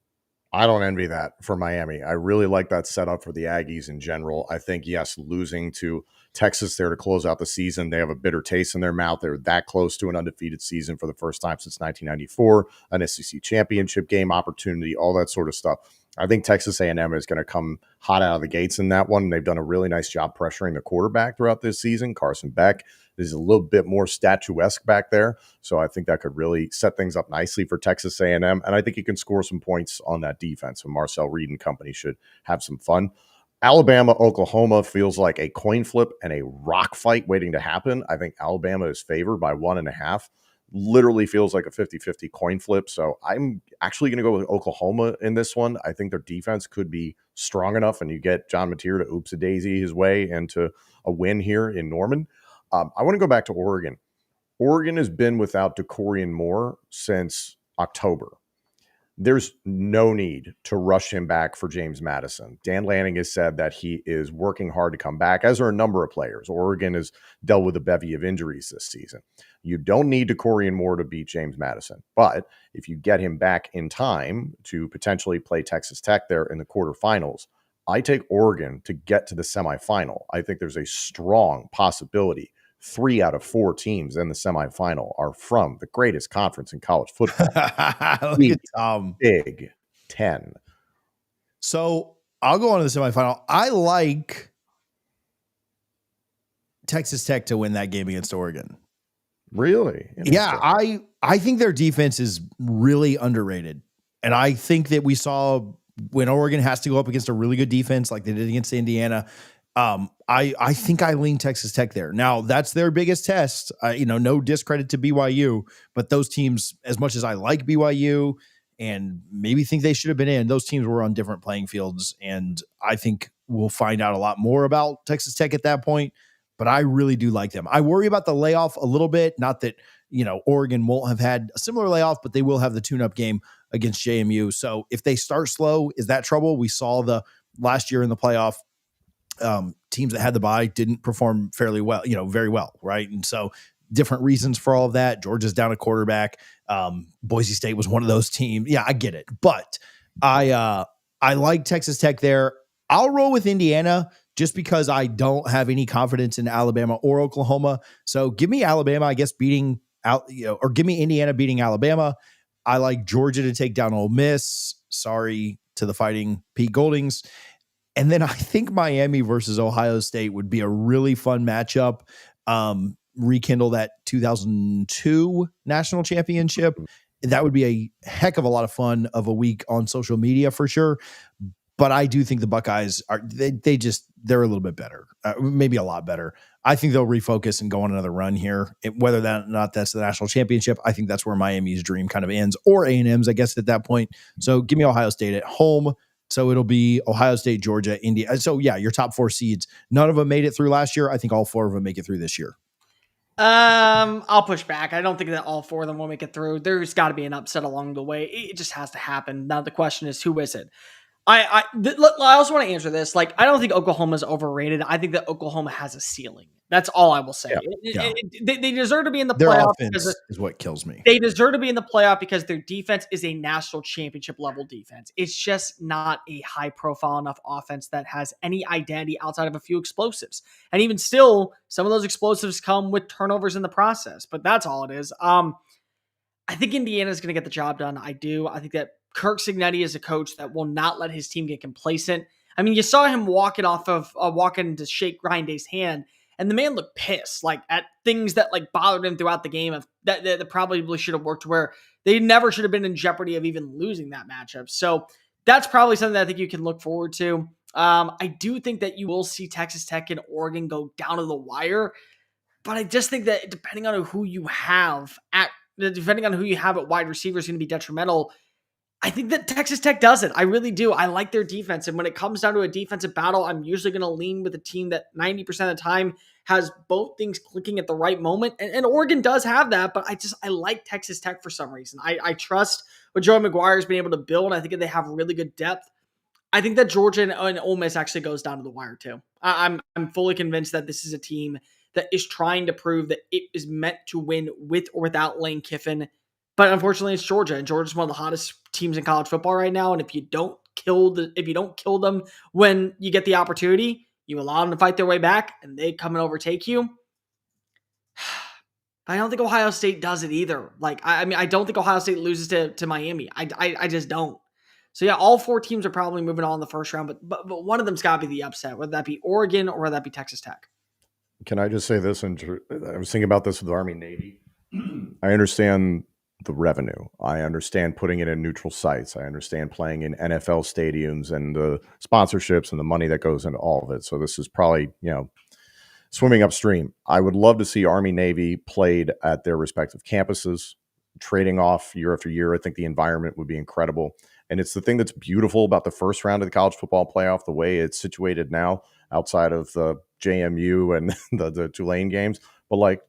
I don't envy that for Miami. I really like that setup for the Aggies in general. I think, yes, losing to Texas there to close out the season, they have a bitter taste in their mouth. They're that close to an undefeated season for the first time since 1994, an SEC championship game opportunity, all that sort of stuff. I think Texas A&M is going to come hot out of the gates in that one. They've done a really nice job pressuring the quarterback throughout this season. Carson Beck is a little bit more statuesque back there, so I think that could really set things up nicely for Texas A&M, and I think he can score some points on that defense, and Marcel Reed and company should have some fun. Alabama, Oklahoma feels like a coin flip and a rock fight waiting to happen. I think Alabama is favored by 1.5. Literally feels like a 50-50 coin flip. So I'm actually going to go with Oklahoma in this one. I think their defense could be strong enough, and you get John Mateer to oops-a-daisy his way into a win here in Norman. I want to go back to Oregon. Oregon has been without DeCorian Moore since October. There's no need to rush him back for James Madison. Dan Lanning has said that he is working hard to come back, as are a number of players. Oregon has dealt with a bevy of injuries this season. You don't need DeCorian Moore to beat James Madison, but if you get him back in time to potentially play Texas Tech there in the quarterfinals, I take Oregon to get to the semifinal. I think there's a strong possibility 3 out of 4 teams in the semifinal are from the greatest conference in college football. Look at Tom. Big 10. So I'll go on to the semifinal. I like Texas Tech to win that game against Oregon. Really? Yeah, I think their defense is really underrated. And I think that we saw when Oregon has to go up against a really good defense like they did against Indiana, I think I lean Texas Tech there. Now, that's their biggest test. No discredit to BYU, but those teams, as much as I like BYU and maybe think they should have been in, those teams were on different playing fields, and I think we'll find out a lot more about Texas Tech at that point, but I really do like them. I worry about the layoff a little bit. Not that, Oregon won't have had a similar layoff, but they will have the tune-up game against JMU. So if they start slow, is that trouble? We saw the last year in the playoff, teams that had the bye didn't perform very well, right? And so different reasons for all of that. Georgia's down a quarterback. Boise State was one of those teams. Yeah, I get it. But I like Texas Tech there. I'll roll with Indiana just because I don't have any confidence in Alabama or Oklahoma. So give me Alabama, I guess, beating out, or give me Indiana beating Alabama. I like Georgia to take down Ole Miss. Sorry to the Fighting Pete Goldings. And then I think Miami versus Ohio State would be a really fun matchup. Rekindle that 2002 national championship. That would be a heck of a lot of fun of a week on social media for sure. But I do think the Buckeyes they're a little bit better, maybe a lot better. I think they'll refocus and go on another run here. Whether that or not that's the national championship, I think that's where Miami's dream kind of ends, or A&M's, I guess, at that point. So give me Ohio State at home. So it'll be Ohio State, Georgia, India. So yeah, your top 4 seeds. None of them made it through last year. I think all 4 of them make it through this year. I'll push back. I don't think that all 4 of them will make it through. There's got to be an upset along the way. It just has to happen. Now the question is, who is it? I also want to answer this. Like, I don't think Oklahoma's overrated. I think that Oklahoma has a ceiling. That's all I will say. Yeah. They deserve to be in the their playoff. Offense is what kills me. They deserve to be in the playoff because their defense is a national championship level defense. It's just not a high profile enough offense that has any identity outside of a few explosives. And even still, some of those explosives come with turnovers in the process. But that's all it is. I think Indiana's going to get the job done. I do. I think that Kirk Cignetti is a coach that will not let his team get complacent. I mean, you saw him walking to shake Grindy's hand, and the man looked pissed, like at things that like bothered him throughout the game that probably should have worked, where they never should have been in jeopardy of even losing that matchup. So that's probably something that I think you can look forward to. I do think that you will see Texas Tech and Oregon go down to the wire, but I just think that depending on who you have at wide receiver is going to be detrimental. I think that Texas Tech does it. I really do. I like their defense. And when it comes down to a defensive battle, I'm usually going to lean with a team that 90% of the time has both things clicking at the right moment. And Oregon does have that, but I like Texas Tech for some reason. I trust what Joey McGuire's been able to build. I think that they have really good depth. I think that Georgia and Ole Miss actually goes down to the wire too. I'm fully convinced that this is a team that is trying to prove that it is meant to win with or without Lane Kiffin. But unfortunately, it's Georgia, and Georgia's one of the hottest teams in college football right now. And if you don't kill them when you get the opportunity, you allow them to fight their way back, and they come and overtake you. I don't think Ohio State does it either. I don't think Ohio State loses to Miami. I just don't. So yeah, all four teams are probably moving on in the first round, but one of them's got to be the upset, whether that be Oregon or whether that be Texas Tech. Can I just say this? I was thinking about this with Army Navy. I understand the revenue. I understand putting it in neutral sites. I understand playing in NFL stadiums and the sponsorships and the money that goes into all of it. So this is probably, swimming upstream. I would love to see Army Navy played at their respective campuses, trading off year after year. I think the environment would be incredible. And it's the thing that's beautiful about the first round of the college football playoff, the way it's situated now outside of the JMU and the Tulane games. But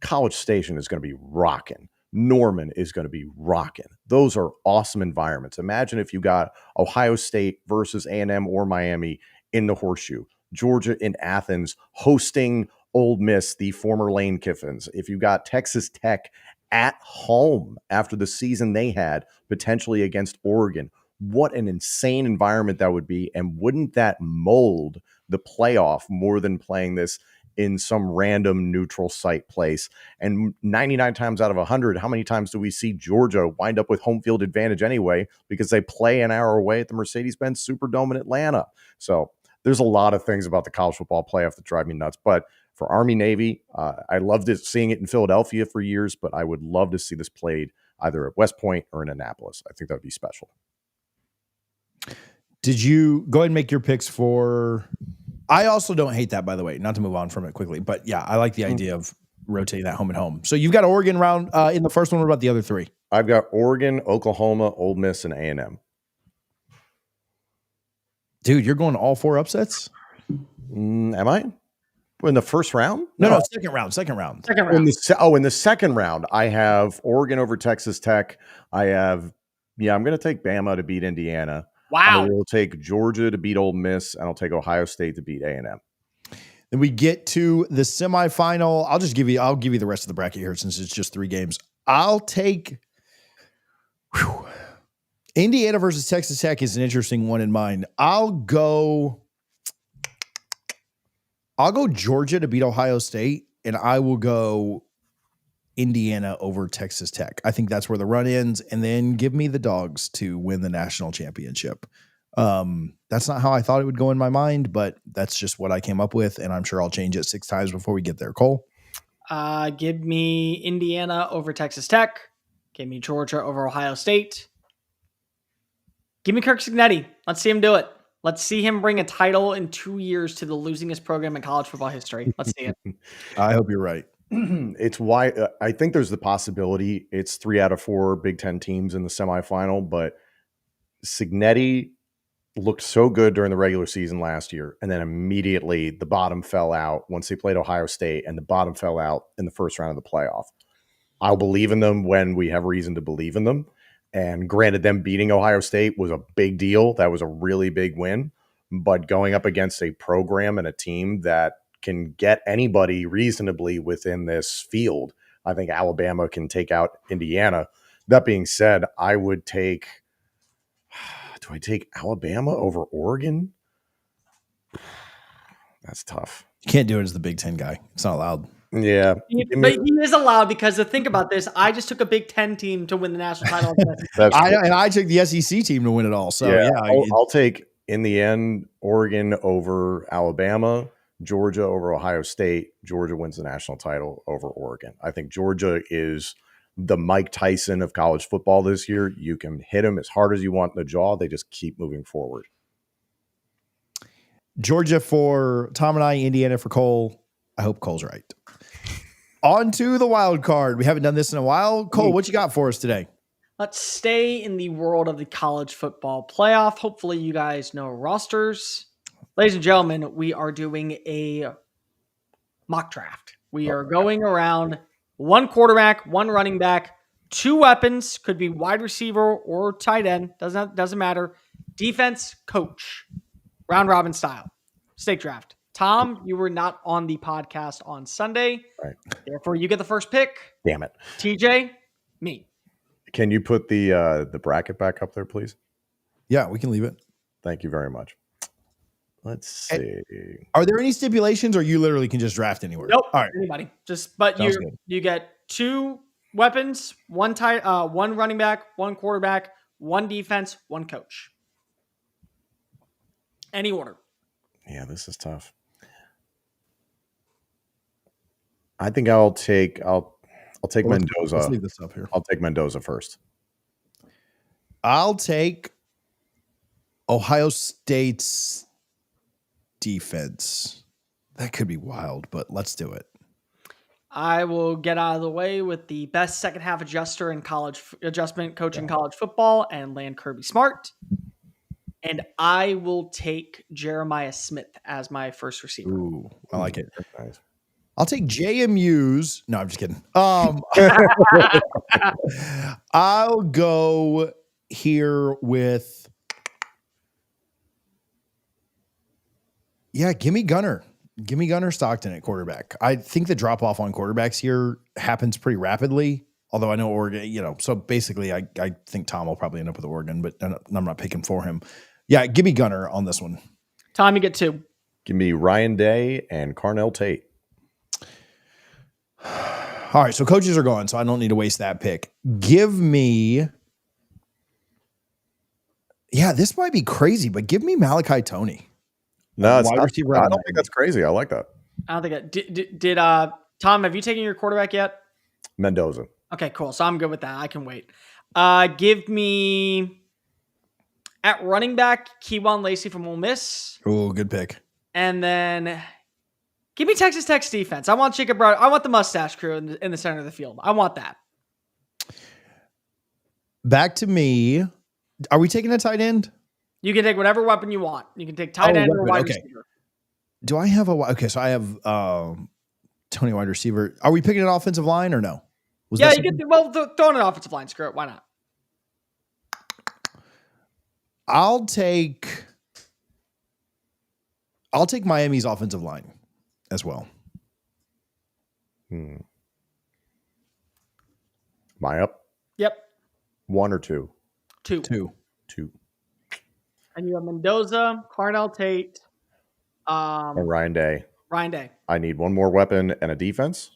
College Station is going to be rocking. Norman is going to be rocking. Those are awesome environments. Imagine if you got Ohio State versus A&M or Miami in the Horseshoe, Georgia in Athens hosting Ole Miss, the former Lane Kiffins. If you got Texas Tech at home after the season they had potentially against Oregon, what an insane environment that would be. And wouldn't that mold the playoff more than playing this in some random neutral site place? And 99 times out of 100, how many times do we see Georgia wind up with home field advantage anyway, because they play an hour away at the Mercedes-Benz Superdome in Atlanta? So there's a lot of things about the college football playoff that drive me nuts. But for Army Navy, I loved seeing it in Philadelphia for years, but I would love to see this played either at West Point or in Annapolis. I think that would be special. Did you go ahead and make your picks for... I also don't hate that, by the way, not to move on from it quickly, but yeah, I like the idea of rotating that home and home. So you've got Oregon round in the first one. What about the other three? I've got Oregon, Oklahoma, Ole Miss, and A&M. Dude, you're going all four upsets? Am I? In the first round? No, second round. In the second round, I have Oregon over Texas Tech. I'm going to take Bama to beat Indiana. Wow. I will take Georgia to beat Ole Miss, and I'll take Ohio State to beat A&M. Then we get to the semifinal. I'll give you the rest of the bracket here since it's just 3 games. I'll take Indiana versus Texas Tech is an interesting one in mind. I'll go Georgia to beat Ohio State, and I will go Indiana over Texas Tech. I think that's where the run ends, and then give me the Dogs to win the national championship. That's not how I thought it would go in my mind, but that's just what I came up with, and I'm sure I'll change it 6 times before we get there. Cole? Give me Indiana over Texas Tech. Give me Georgia over Ohio State. Give me Kirk Cignetti. Let's see him do it. Let's see him bring a title in 2 years to the losingest program in college football history. Let's see it. I hope you're right. It's why I think there's the possibility it's 3 out of 4 Big Ten teams in the semifinal, but Cignetti looked so good during the regular season last year, and then immediately the bottom fell out once they played Ohio State, and the bottom fell out in the first round of the playoff. I'll believe in them when we have reason to believe in them. And granted, them beating Ohio State was a big deal. That was a really big win. But going up against a program and a team that can get anybody reasonably within this field, I think Alabama can take out Indiana. That being said, I would take... Do I take Alabama over Oregon? That's tough. You can't do it as the Big Ten guy. It's not allowed. Yeah. But he is allowed, because to think about this, I just took a Big Ten team to win the national title. I took the SEC team to win it all. So yeah, I'll take, in the end, Oregon over Alabama, Georgia over Ohio State. Georgia wins the national title over Oregon. I think Georgia is the Mike Tyson of college football this year. You can hit them as hard as you want in the jaw. They just keep moving forward. Georgia for Tom and I, Indiana for Cole. I hope Cole's right. On to the wild card. We haven't done this in a while. Cole, what you got for us today? Let's stay in the world of the college football playoff. Hopefully you guys know rosters. Ladies and gentlemen, we are doing a mock draft. We are going around one quarterback, one running back, two weapons, could be wide receiver or tight end, doesn't matter. Defense, coach, round robin style, snake draft. Tom, you were not on the podcast on Sunday, right? Therefore, you get the first pick. Damn it, TJ, me. Can you put the bracket back up there, please? Yeah, we can leave it. Thank you very much. Let's see. Are there any stipulations, or you literally can just draft anywhere? Nope. All right. Anybody. But you get two weapons, one running back, one quarterback, one defense, one coach. Any order. Yeah, this is tough. I think I'll take Mendoza. Let's leave this up here. I'll take Mendoza first. I'll take Ohio State's defense. That could be wild, but let's do it. I will get out of the way with the best second half adjuster in college adjustment coaching college football and land Kirby Smart. And I will take Jeremiah Smith as my first receiver. Ooh, I like it. That's nice. I'll take JMU's. No, I'm just kidding. I'll go here with. Yeah, give me Gunner. Give me Gunner Stockton at quarterback. I think the drop off on quarterbacks here happens pretty rapidly. Although I know Oregon, so basically I think Tom will probably end up with Oregon, but I'm not picking for him. Yeah, give me Gunner on this one. Tom, you get two. Give me Ryan Day and Carnell Tate. All right, so coaches are gone, so I don't need to waste that pick. Give me. Yeah, this might be crazy, but give me Malachi Toney. No, it's not, I don't think that's crazy. I like that. I don't think did Tom, have you taken your quarterback yet? Mendoza. Okay, cool. So I'm good with that. I can wait. Give me at running back Kewan Lacey from Ole Miss. Oh, good pick. And then give me Texas Tech's defense. I want Jacob Brown. I want the mustache crew in the center of the field. I want that. Back to me. Are we taking a tight end? You can take whatever weapon you want. You can take tight end or wide receiver. Do I have so I have Tony wide receiver. Are we picking an offensive line or no? Yeah, you can throw in an offensive line. Screw it. Why not? I'll take Miami's offensive line as well. Am I up? Yep. One or two? Two. And you have Mendoza, Carnell Tate, and Ryan Day. I need one more weapon and a defense.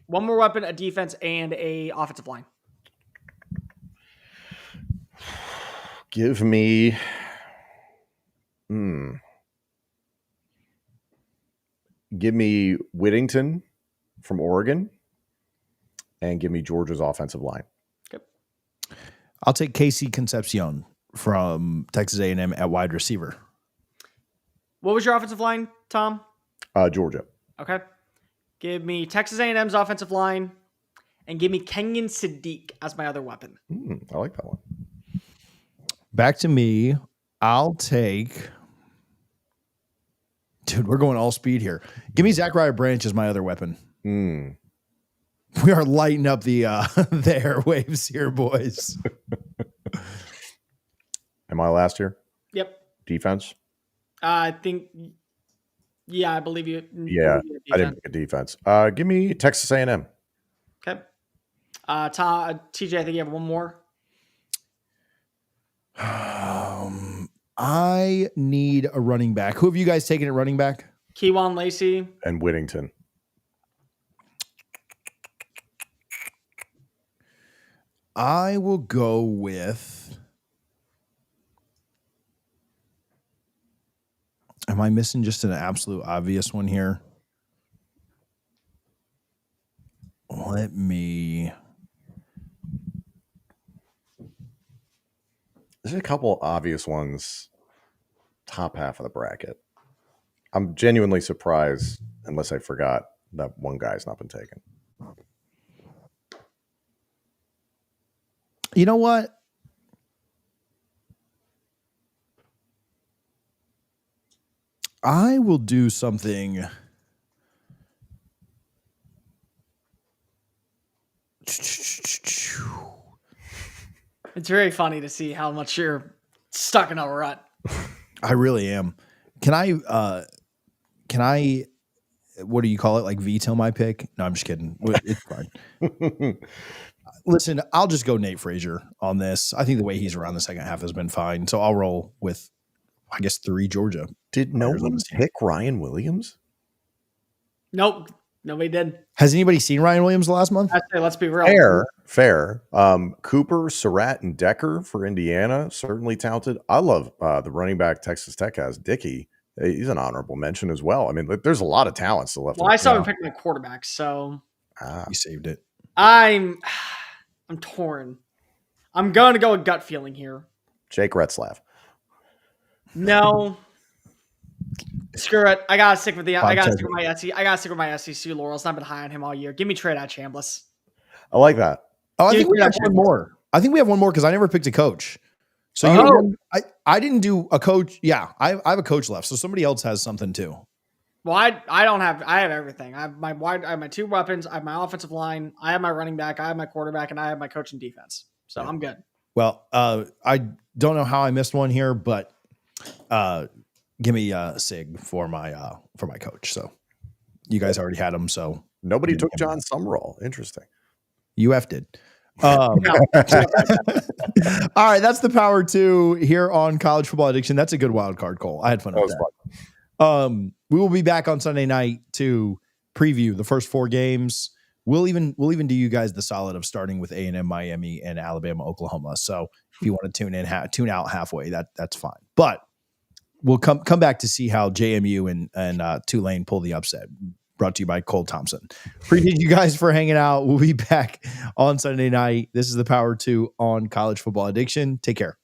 One more weapon, a defense, and a offensive line. Give me. Give me Whittington from Oregon, and give me Georgia's offensive line. Okay. I'll take Casey Concepcion from Texas A&M at wide receiver. What was your offensive line, Tom? Georgia. Okay. Give me Texas A&M's offensive line, and give me Kenyon Sadiq as my other weapon. I like that one. Back to me. I'll take. Dude, we're going all speed here. Give me Zachariah Branch as my other weapon. We are lighting up the airwaves here, boys. Am I last here? Yep. Defense? I think. Yeah, I believe you. Yeah, I didn't pick a defense. Give me Texas A&M. Okay. TJ, I think you have one more. I need a running back. Who have you guys taken at running back? Kewan Lacey. And Whittington. I will go with. Am I missing just an absolute obvious one here? Let me. There's a couple obvious ones. Top half of the bracket. I'm genuinely surprised, unless I forgot, that one guy's not been taken. You know what? I will do something. It's very funny to see how much you're stuck in a rut. I really am. Can I, what do you call it? Like veto my pick? No, I'm just kidding. It's fine. Listen, I'll just go Nate Frazier on this. I think the way he's around the second half has been fine. So I'll roll with, I guess, 3 Georgia. Did no one pick Ryan Williams? Nope. Nobody did. Has anybody seen Ryan Williams the last month? Let's be real. Fair. Cooper, Surratt, and Decker for Indiana, certainly talented. I love the running back Texas Tech has, Dickey. He's an honorable mention as well. I mean, there's a lot of talent still left. Well, I saw him pick my quarterback, so you saved it. I'm torn. I'm going to go with gut feeling here. Jake Retzlaff. No. Screw it. I gotta stick with I gotta stick with my SEC laurels. I've been high on him all year. Give me Trey Chambliss. I like that. Oh, I think we have one more. I think we have one more because I never picked a coach. So I didn't do a coach. Yeah, I have a coach left. So somebody else has something too. Well, I don't have. I have everything. I have my 2 weapons. I have my offensive line. I have my running back. I have my quarterback, and I have my coach and defense. So I'm good. Well, I don't know how I missed one here, but give me Sig for my coach. So you guys already had him. So nobody took John Summerall. Interesting. UF did. All right, that's the Power 2 here on College Football Addiction. That's a good wild card, Cole. I had fun with that. We will be back on Sunday night to preview the first 4 games. We'll even do you guys the solid of starting with A&M Miami and Alabama Oklahoma. So if you want to tune out halfway, that's fine. But we'll come back to see how JMU and Tulane pull the upset. Brought to you by Cole Thompson. Appreciate you guys for hanging out. We'll be back on Sunday night. This is the Power 2 on College Football Addiction. Take care.